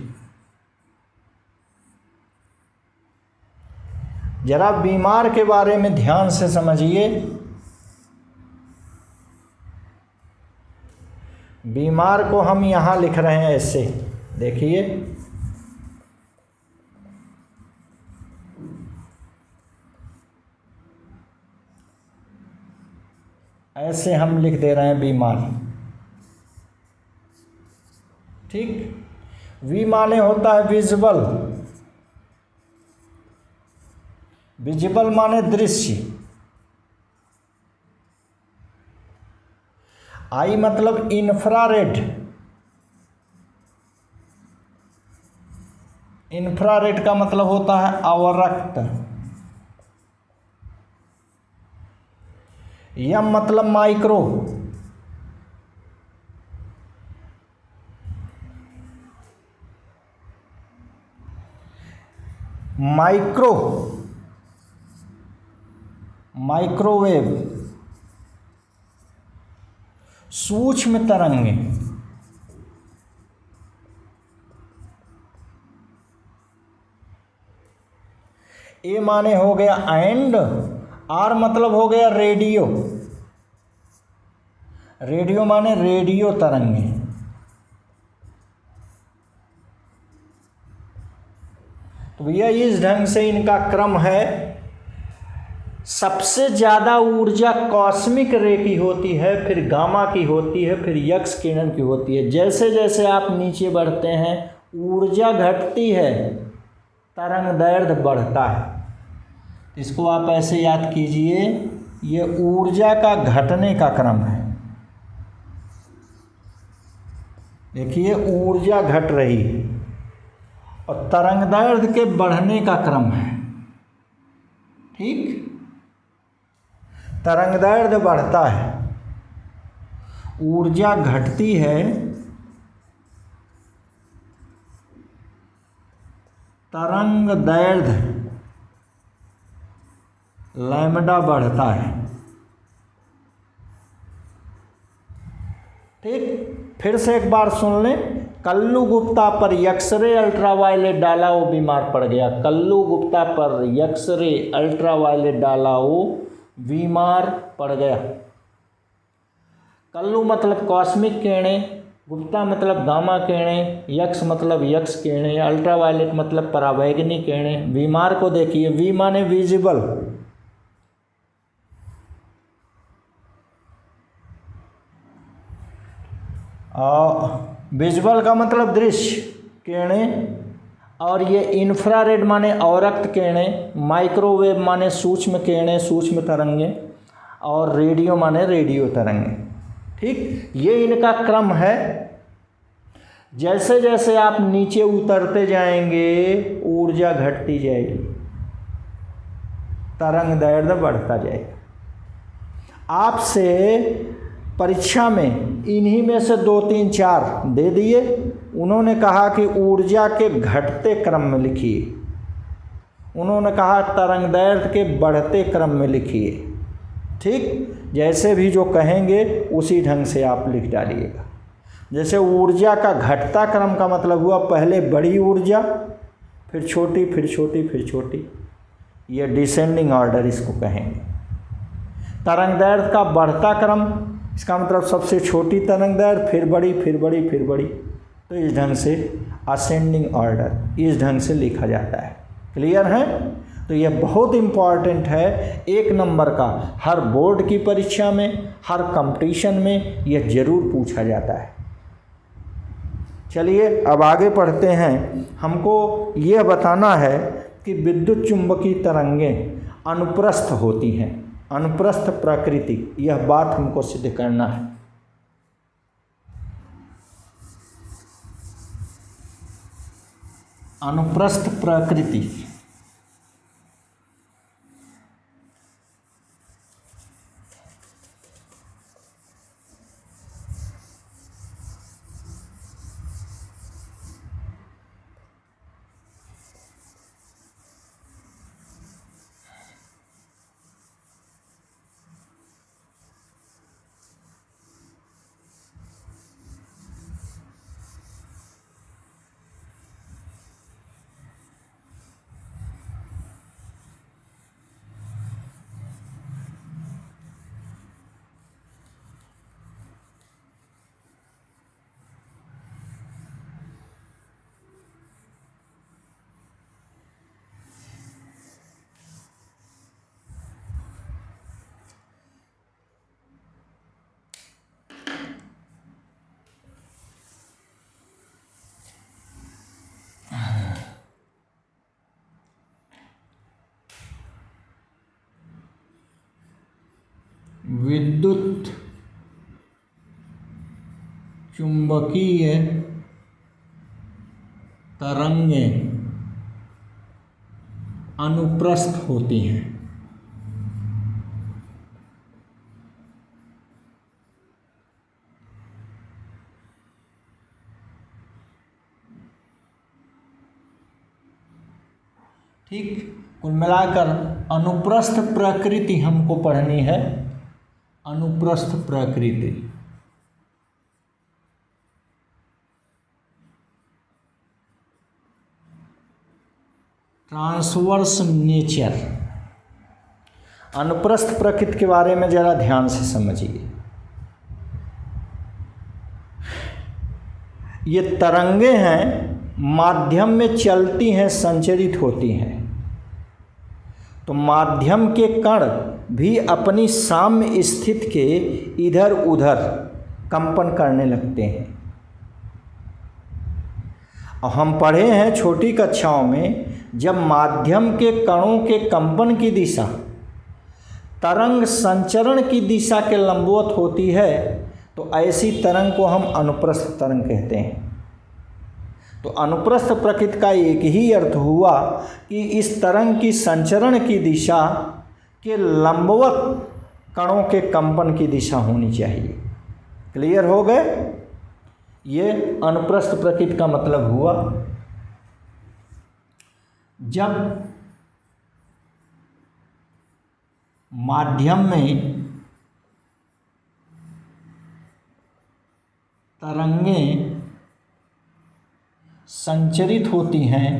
Speaker 1: जरा बीमार के बारे में ध्यान से समझिए। बीमार को हम यहाँ लिख रहे हैं ऐसे, देखिए, ऐसे हम लिख दे रहे हैं बीमार। ठीक, वी माने होता है विजिबल, विजिबल माने दृश्य। आई मतलब इंफ्रारेड, इंफ्रारेड का मतलब होता है अवरक्त। यम मतलब माइक्रो, माइक्रो माइक्रोवेव, सूक्ष्म तरंगें। ए माने हो गया एंड, आर मतलब हो गया रेडियो, रेडियो माने रेडियो तरंगें। तो भैया इस ढंग से इनका क्रम है। सबसे ज़्यादा ऊर्जा कॉस्मिक रे की होती है, फिर गामा की होती है, फिर यक्स किरण की होती है। जैसे जैसे आप नीचे बढ़ते हैं ऊर्जा घटती है, तरंग दैर्घ्य बढ़ता है। इसको आप ऐसे याद कीजिए, ये ऊर्जा का घटने का क्रम है। देखिए, ऊर्जा घट रही है और तरंग दैर्घ्य के बढ़ने का क्रम है। ठीक, तरंग दैर्घ्य बढ़ता है, ऊर्जा घटती है, तरंग दैर्घ्य लैम्डा बढ़ता है। ठीक, फिर से एक बार सुन लें, कल्लू गुप्ता पर एक्सरे अल्ट्रावायलेट डाला, वो बीमार पड़ गया। कल्लू गुप्ता पर एक्सरे अल्ट्रावायलेट डाला, वो बीमार पड़ गया। कल्लू मतलब कॉस्मिक किरणें, गुप्ता मतलब गामा किरणें, यक्स मतलब यक्स किरणें, अल्ट्रावायलेट मतलब परावैंगनी किरणें। बीमार को देखिए, वी माने विजिबल, विजुअल का मतलब दृश्य किरणें, और ये इंफ्रारेड माने अवरक्त किरणें, माइक्रोवेव माने सूक्ष्म किरणें, सूक्ष्म तरंगें, और रेडियो माने रेडियो तरंगें। ठीक, ये इनका क्रम है। जैसे जैसे आप नीचे उतरते जाएंगे ऊर्जा घटती जाएगी, तरंग दैर्ध्य बढ़ता जाएगा। आपसे परीक्षा में इन्हीं में से 2, 3, 4 दे दिए। उन्होंने कहा कि ऊर्जा के घटते क्रम में लिखिए, उन्होंने कहा तरंग दैर्ध्य के बढ़ते क्रम में लिखिए। ठीक, जैसे भी जो कहेंगे उसी ढंग से आप लिख डालिएगा। जैसे ऊर्जा का घटता क्रम का मतलब हुआ पहले बड़ी ऊर्जा, फिर छोटी, फिर छोटी, फिर छोटी, ये डिसेंडिंग ऑर्डर इसको कहेंगे। तरंग दैर्ध्य का बढ़ता क्रम, इसका मतलब सबसे छोटी तरंग दैर्ध्य, फिर बड़ी, फिर बड़ी, फिर बड़ी, तो इस ढंग से असेंडिंग ऑर्डर इस ढंग से लिखा जाता है। क्लियर है? तो यह बहुत इम्पॉर्टेंट है, 1 नंबर का हर बोर्ड की परीक्षा में, हर कंपटीशन में यह जरूर पूछा जाता है। चलिए अब आगे पढ़ते हैं। हमको यह बताना है कि विद्युत चुंबकीय तरंगें अनुप्रस्थ होती हैं, अनुप्रस्थ प्रकृति, यह बात हमको सिद्ध करना है। अनुप्रस्थ प्रकृति, विद्युत चुंबकीय तरंगें अनुप्रस्थ होती हैं। ठीक, कुल मिलाकर अनुप्रस्थ प्रकृति हमको पढ़नी है। अनुप्रस्थ प्रकृति, ट्रांसवर्स नेचर। अनुप्रस्थ प्रकृति के बारे में जरा ध्यान से समझिए। ये तरंगें हैं, माध्यम में चलती हैं, संचरित होती हैं। तो माध्यम के कण भी अपनी साम्य स्थिति के इधर उधर कंपन करने लगते हैं। और हम पढ़े हैं छोटी कक्षाओं में, जब माध्यम के कणों के कंपन की दिशा तरंग संचरण की दिशा के लंबवत होती है, तो ऐसी तरंग को हम अनुप्रस्थ तरंग कहते हैं। तो अनुप्रस्थ प्रकृति का एक ही अर्थ हुआ कि इस तरंग की संचरण की दिशा के लंबवत कणों के कंपन की दिशा होनी चाहिए। क्लियर हो गए? ये अनुप्रस्थ प्रकृति का मतलब हुआ। जब माध्यम में तरंगें संचरित होती हैं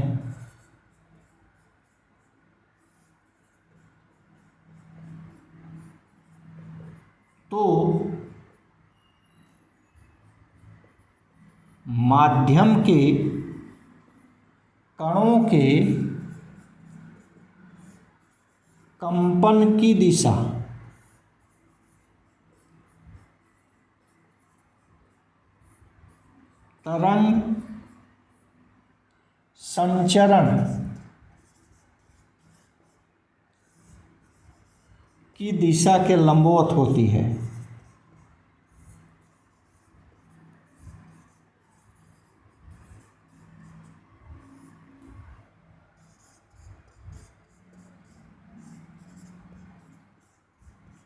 Speaker 1: तो माध्यम के कणों के कंपन की दिशा तरंग संचरण की दिशा के लंबवत होती है।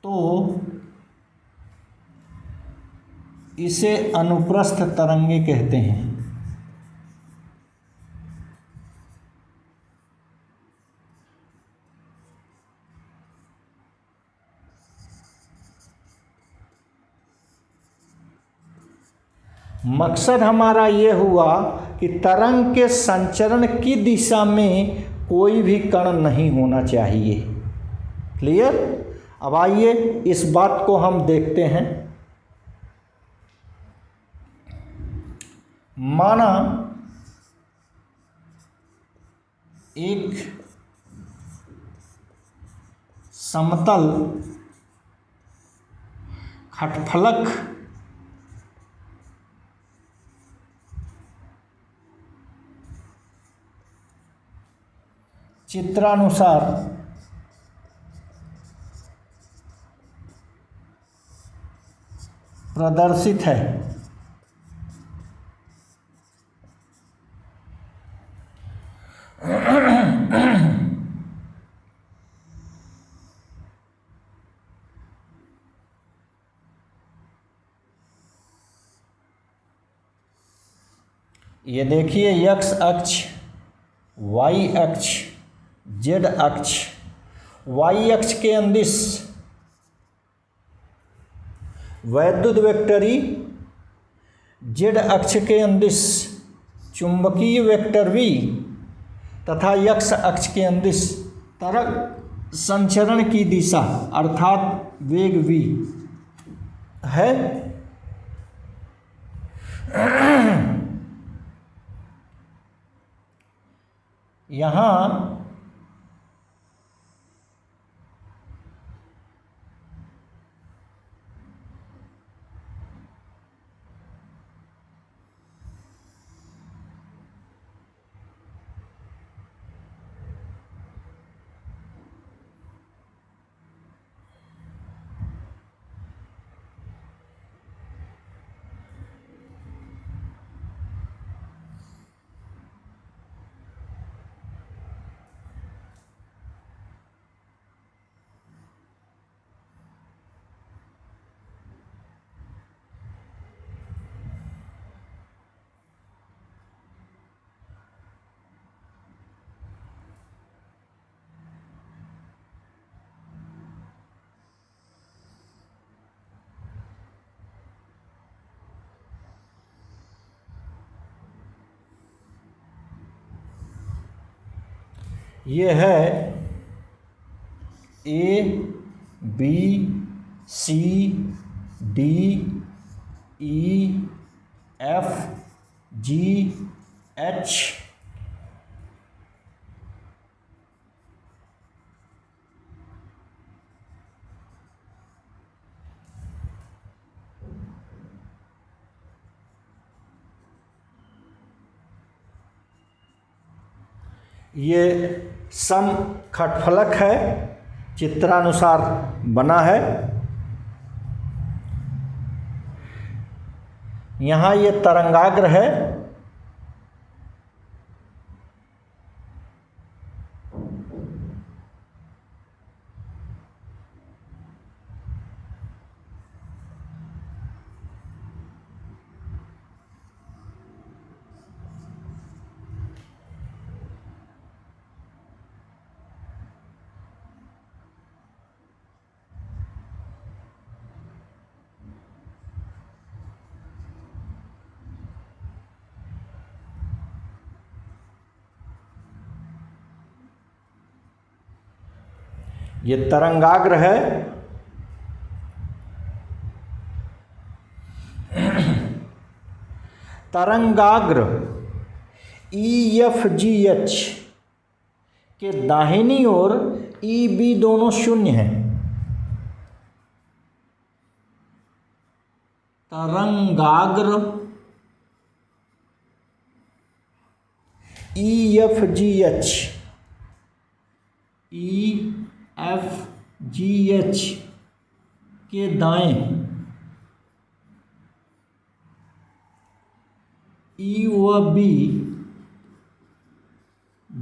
Speaker 1: तो इसे अनुप्रस्थ तरंगे कहते हैं। मकसद हमारा ये हुआ कि तरंग के संचरण की दिशा में कोई भी कण नहीं होना चाहिए। क्लियर? अब आइए इस बात को हम देखते हैं। माना एक समतल खटफलक चित्रानुसार प्रदर्शित है। ये देखिए x अक्ष, y अक्ष, z अक्ष। y अक्ष के अंदिश वैद्युत वेक्टरी, z अक्ष के अंदिश चुंबकीय वेक्टर v तथा x अक्ष के अंदिश तरंग संचरण की दिशा अर्थात वेग v है। यहाँ ये है A B C D E F G H ये सम खटफलक है, चित्रानुसार बना है। यहाँ ये तरंगाग्र है। ये तरंगाग्र है। तरंगाग्र EFGH के दाहिनी ओर EB दोनों शून्य हैं। तरंगाग्र EFGH के दाएं E व B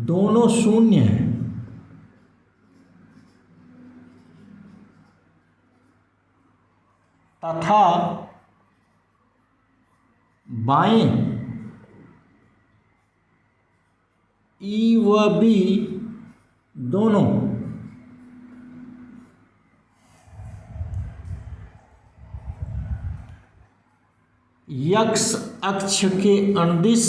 Speaker 1: दोनों शून्य हैं। तथा बाएं E व B दोनों x अक्ष के अनुदिश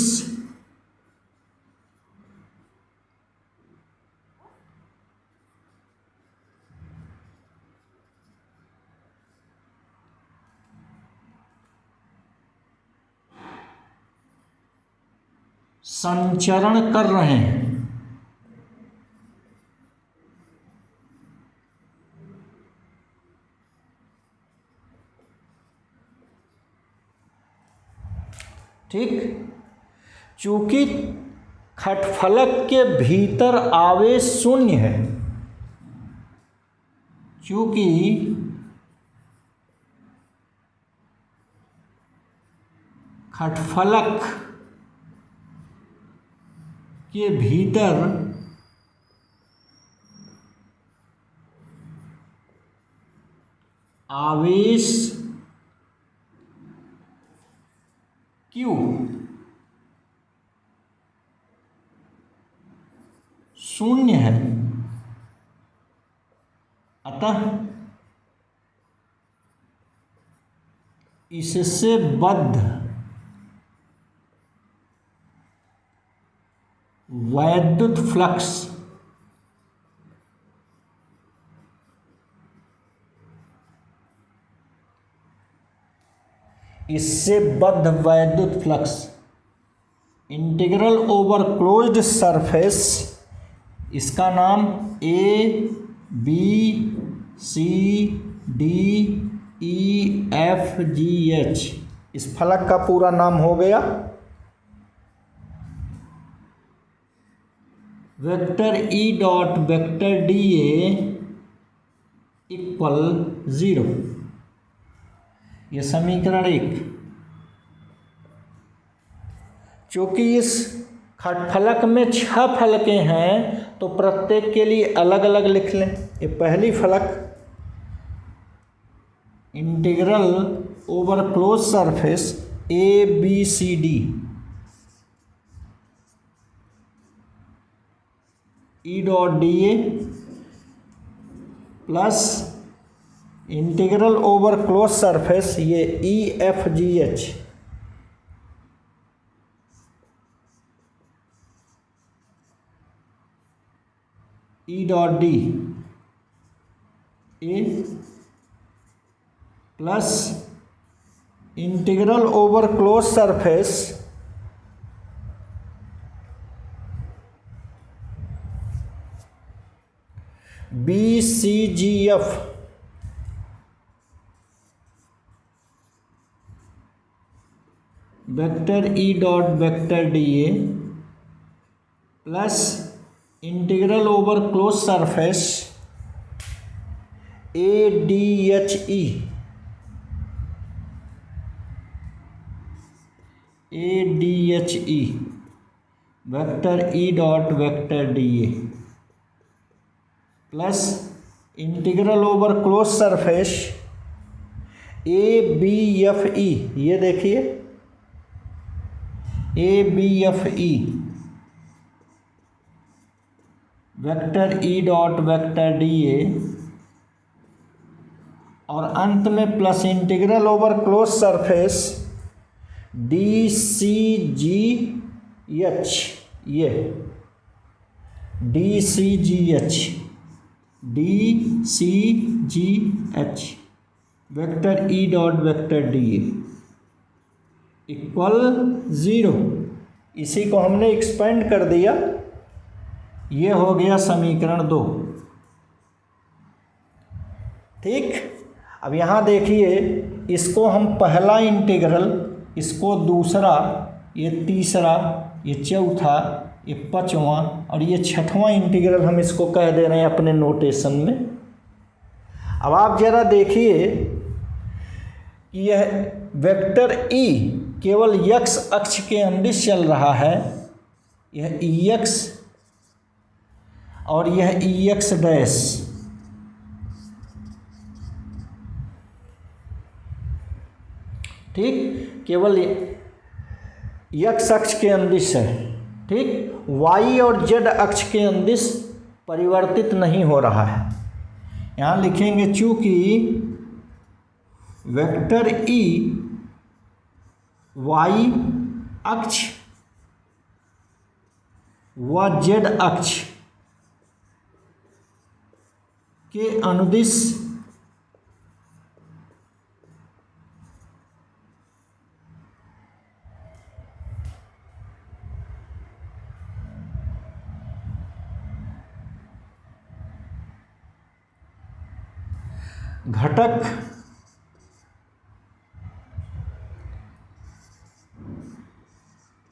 Speaker 1: संचरण कर रहे हैं। ठीक, चूंकि खटफलक के भीतर आवेश शून्य है, चूंकि खटफलक के भीतर आवेश Q शून्य है, अतः इससे बद्ध वैद्युत फ्लक्स इससे बद्ध वैद्युत flux integral over closed surface, इसका नाम ABCDEFGH इस फलक का पूरा नाम हो गया। Vector E dot vector DA equal 0, ये समीकरण 1। चूंकि इस खटफलक में 6 फलकें हैं तो प्रत्येक के लिए अलग अलग लिख लें। ये पहली फलक integral over close surface ABCD E dot DA plus integral over close surface ये EFGH E dot D A plus integral over close surface BCGF vector E dot vector DA plus integral over close surface ADHE vector E dot vector DA plus integral over close surface ABFE, ये देखिए ABFE vector E dot vector DA और अंत में plus integral over close surface DCGH, ये DCGH D C G H vector E dot vector D equal 0। इसी को हमने expand कर दिया, ये हो गया समीकरण 2। ठीक, अब यहाँ देखिए, इसको हम पहला इंटीग्रल, इसको दूसरा, ये तीसरा, ये चौथा, ये पांचवा और ये छठवां इंटीग्रल हम इसको कह दे रहे हैं अपने नोटेशन में। अब आप जरा देखिए कि यह वेक्टर ई केवल x अक्ष के अंदिश चल रहा है, यह ex और यह ex डैश, ठीक, केवल x अक्ष के अंदिश है। ठीक, y और z अक्ष के अंदिश परिवर्तित नहीं हो रहा है। यहाँ लिखेंगे चूंकि वेक्टर ई y अक्ष व z अक्ष के अनुदिश घटक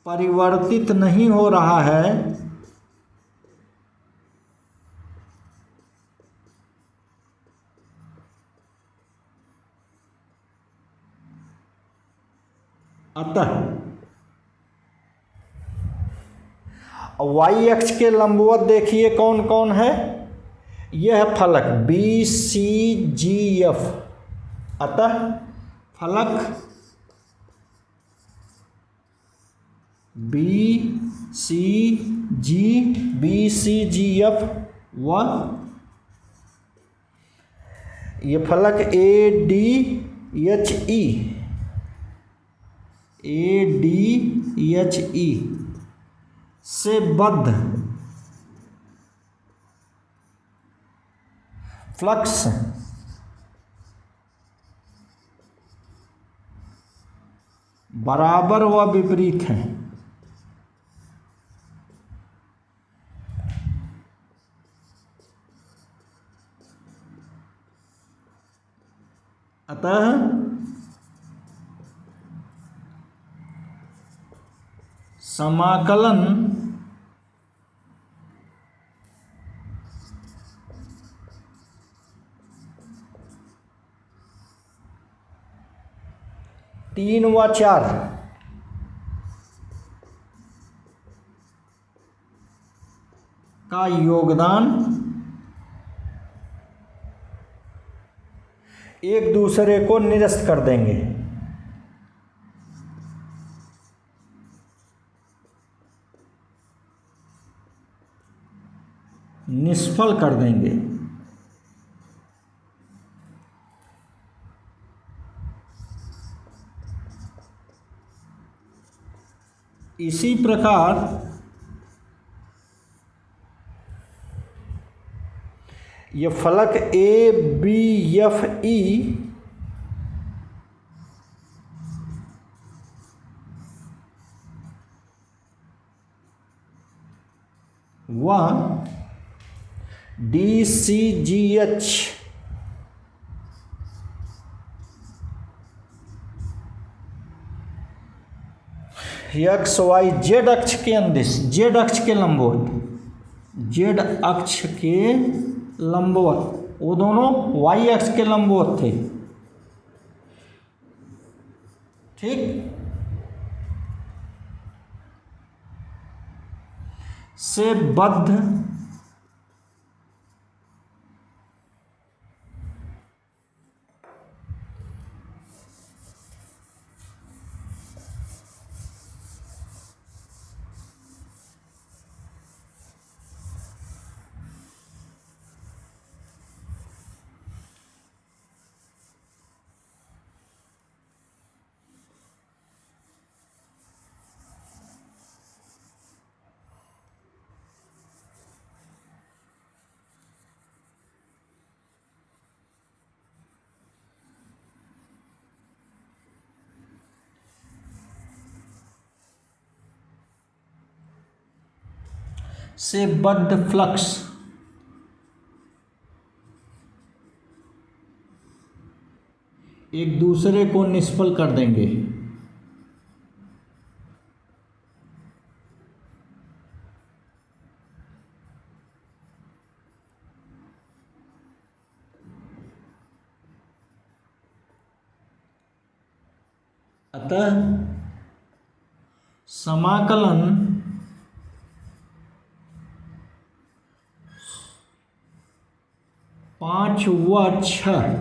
Speaker 1: परिवर्तित नहीं हो रहा है, अतः y अक्ष के लंबवत देखिए कौन कौन है, यह है फलक बी सी जी एफ, अतः फलक बी सी जी एफ व ये फलक ए डी एच ई से बद्ध फ्लक्स बराबर व विपरीत हैं। अतः समाकलन तीन व चार का योगदान एक दूसरे को निरस्त कर देंगे, निष्फल कर देंगे। इसी प्रकार ये फलक ए बी एफ ई व D C G H X Y Z अक्ष के अंदिश, जेड अक्ष के लंबवत, जेड अक्ष के लंबवत, वो दोनों वाई अक्ष के लंबवत थे। ठीक, से बद्ध से बद्ध फ्लक्स एक दूसरे को निष्फल कर देंगे। अतः समाकलन पाँच व छः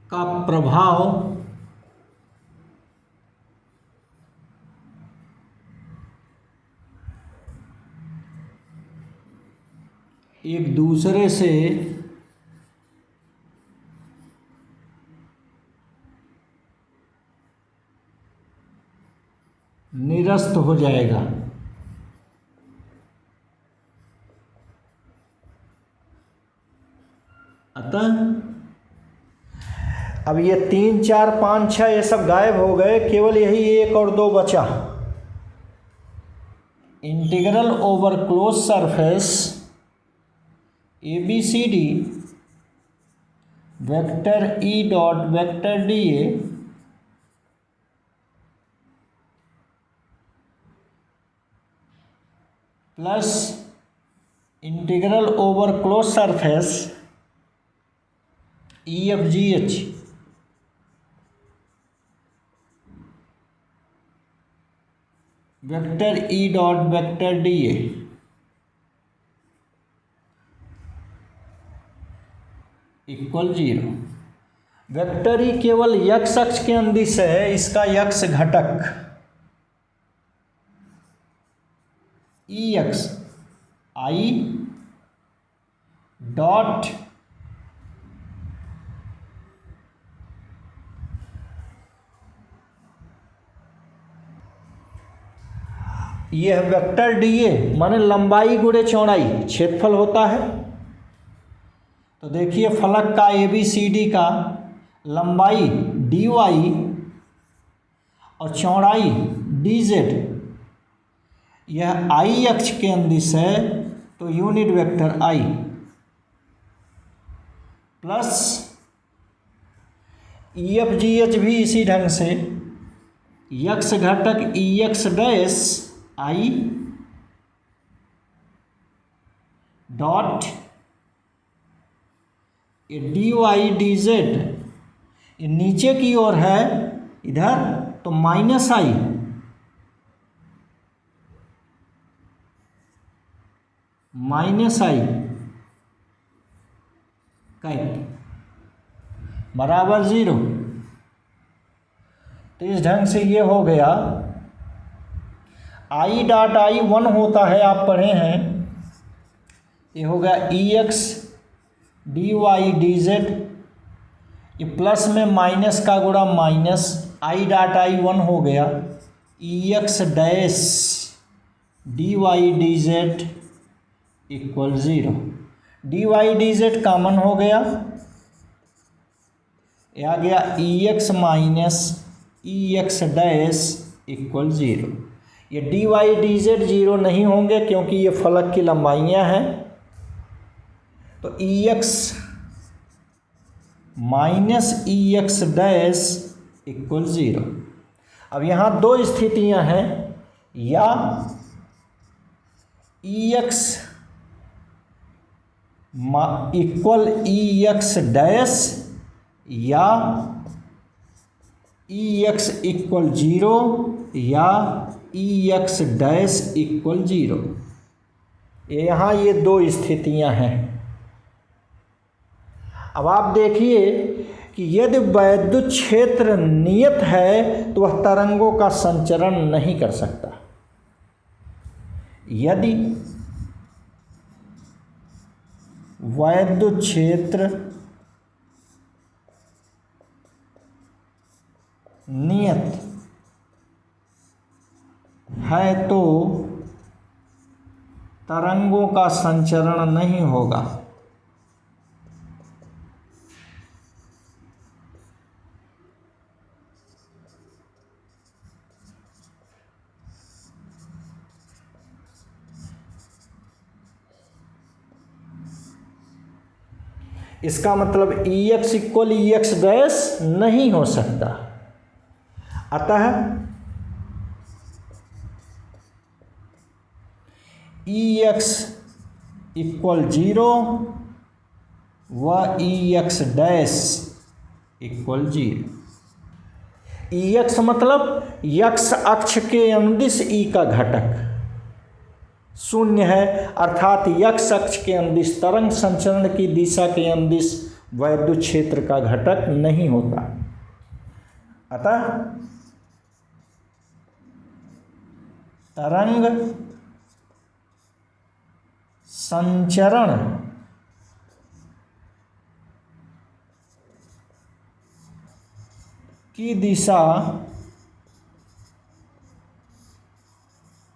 Speaker 1: का प्रभाव एक दूसरे से निरस्त हो जाएगा। अतः अब ये 3, 4, 5, 6 ये सब गायब हो गए, केवल यही 1 और 2 बचा। Integral over close surface ABCD vector E dot vector DA plus integral over close surface EFGH vector E dot vector DA equal 0। Vector E केवल x अक्ष के अंदिश है, इसका x घटक EX I डॉट यह वेक्टर DA माने लंबाई गुणे चौड़ाई क्षेत्रफल होता है। तो देखिए फलक का ABCD का लंबाई DY और चौड़ाई DZ, यह I अक्ष के अंदिश है, तो unit vector I plus EFGH भी इसी ढंग से x घटक EX डैश I डॉट ये DY DZ ये नीचे की ओर है इधर, तो माइनस I बराबर 0। तो इस ढंग से ये हो गया। I डॉट I 1 होता है, आप पढ़े हैं। ये होगा EX DY DZ, ये प्लस में माइनस का गुणा माइनस, I डॉट I 1 हो गया EX dash DY DZ equal 0। DY DZ common हो गया, आ गया EX minus EX dash equal 0। ये DY DZ 0 नहीं होंगे क्योंकि ये फलक की लंबाइयाँ हैं। तो EX minus EX dash equal 0। अब यहाँ दो स्थितियाँ हैं, या EX इक्वल EX डैश या EX इक्वल 0 या EX डैश इक्वल 0। यहाँ ये दो स्थितियाँ हैं। अब आप देखिए कि यदि वैद्युत क्षेत्र नियत है तो वह तरंगों का संचरण नहीं कर सकता। यदि वैद्युत क्षेत्र नियत है तो तरंगों का संचरण नहीं होगा। इसका मतलब Ex इक्वल Ex डैश नहीं हो सकता। अतः Ex इक्वल 0 व Ex डैश इक्वल 0। Ex मतलब x अक्ष के अनुदिश E का घटक शून्य है, अर्थात x अक्ष के अनुदिश तरंग संचरण की दिशा के अनुदिश वैद्युत क्षेत्र का घटक नहीं होता। अतः तरंग संचरण की दिशा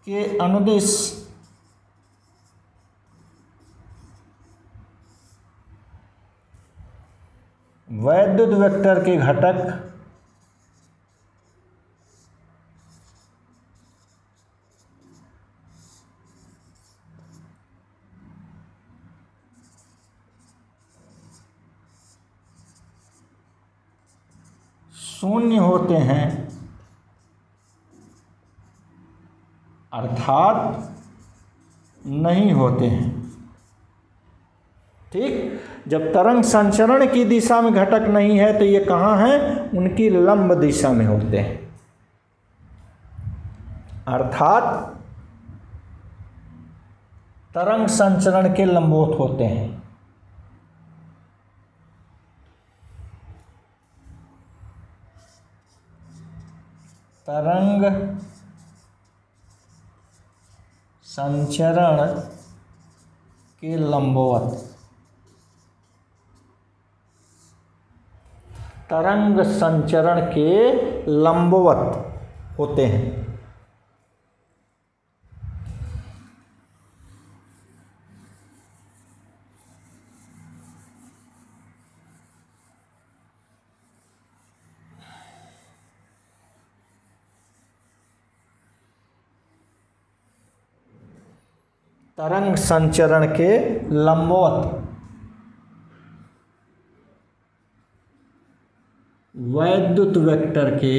Speaker 1: के अनुदिश वैद्युत वेक्टर के घटक शून्य होते हैं, अर्थात नहीं होते हैं। ठीक, जब तरंग संचरण की दिशा में घटक नहीं है तो ये कहाँ हैं? उनकी लंब दिशा में होते हैं, अर्थात तरंग संचरण के लंबवत होते हैं। तरंग संचरण के लंबवत, तरंग संचरण के लंबवत होते हैं। तरंग संचरण के लंबवत वैद्युत वेक्टर के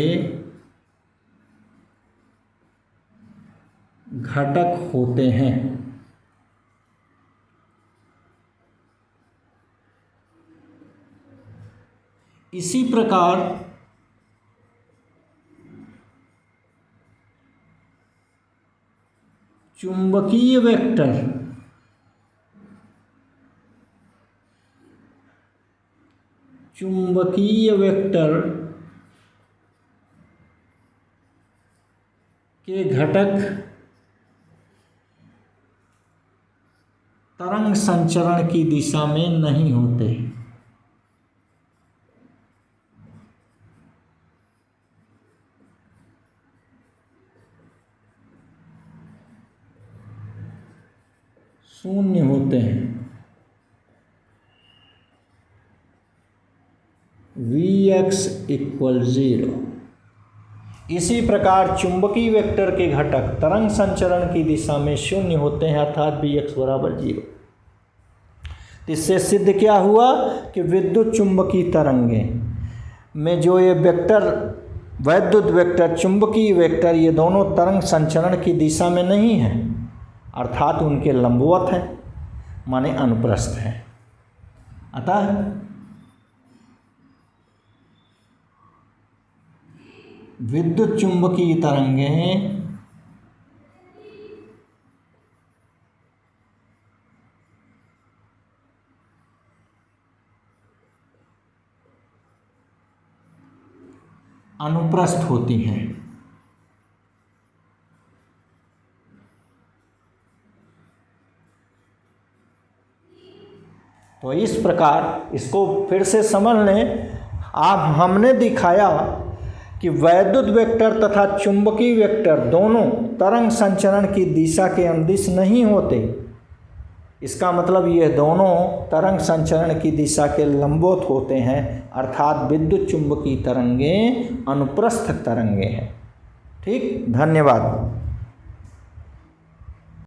Speaker 1: घटक होते हैं। इसी प्रकार चुंबकीय वेक्टर के घटक तरंग संचरण की दिशा में नहीं होते। शून्य होते हैं। Vx equal 0। इसी प्रकार चुंबकीय वेक्टर के घटक तरंग संचरण की दिशा में शून्य होते हैं, अर्थात Vx बराबर 0। इससे सिद्ध क्या हुआ कि विद्युत चुंबकीय तरंगे में जो ये वेक्टर वैद्युत वेक्टर चुंबकीय वेक्टर ये दोनों तरंग संचरण की दिशा में नहीं हैं, अर्थात उनके लंबवत हैं, माने अनुप्रस्थ हैं। अतः विद्युत चुंबकीय तरंगें अनुप्रस्थ होती हैं। तो इस प्रकार इसको फिर से समझ लें। आप हमने दिखाया कि वैद्युत वेक्टर तथा चुंबकीय वेक्टर दोनों तरंग संचरण की दिशा के अनुदिश नहीं होते, इसका मतलब ये दोनों तरंग संचरण की दिशा के लंबवत होते हैं, अर्थात विद्युत चुंबकीय तरंगें अनुप्रस्थ तरंगें हैं। ठीक, धन्यवाद।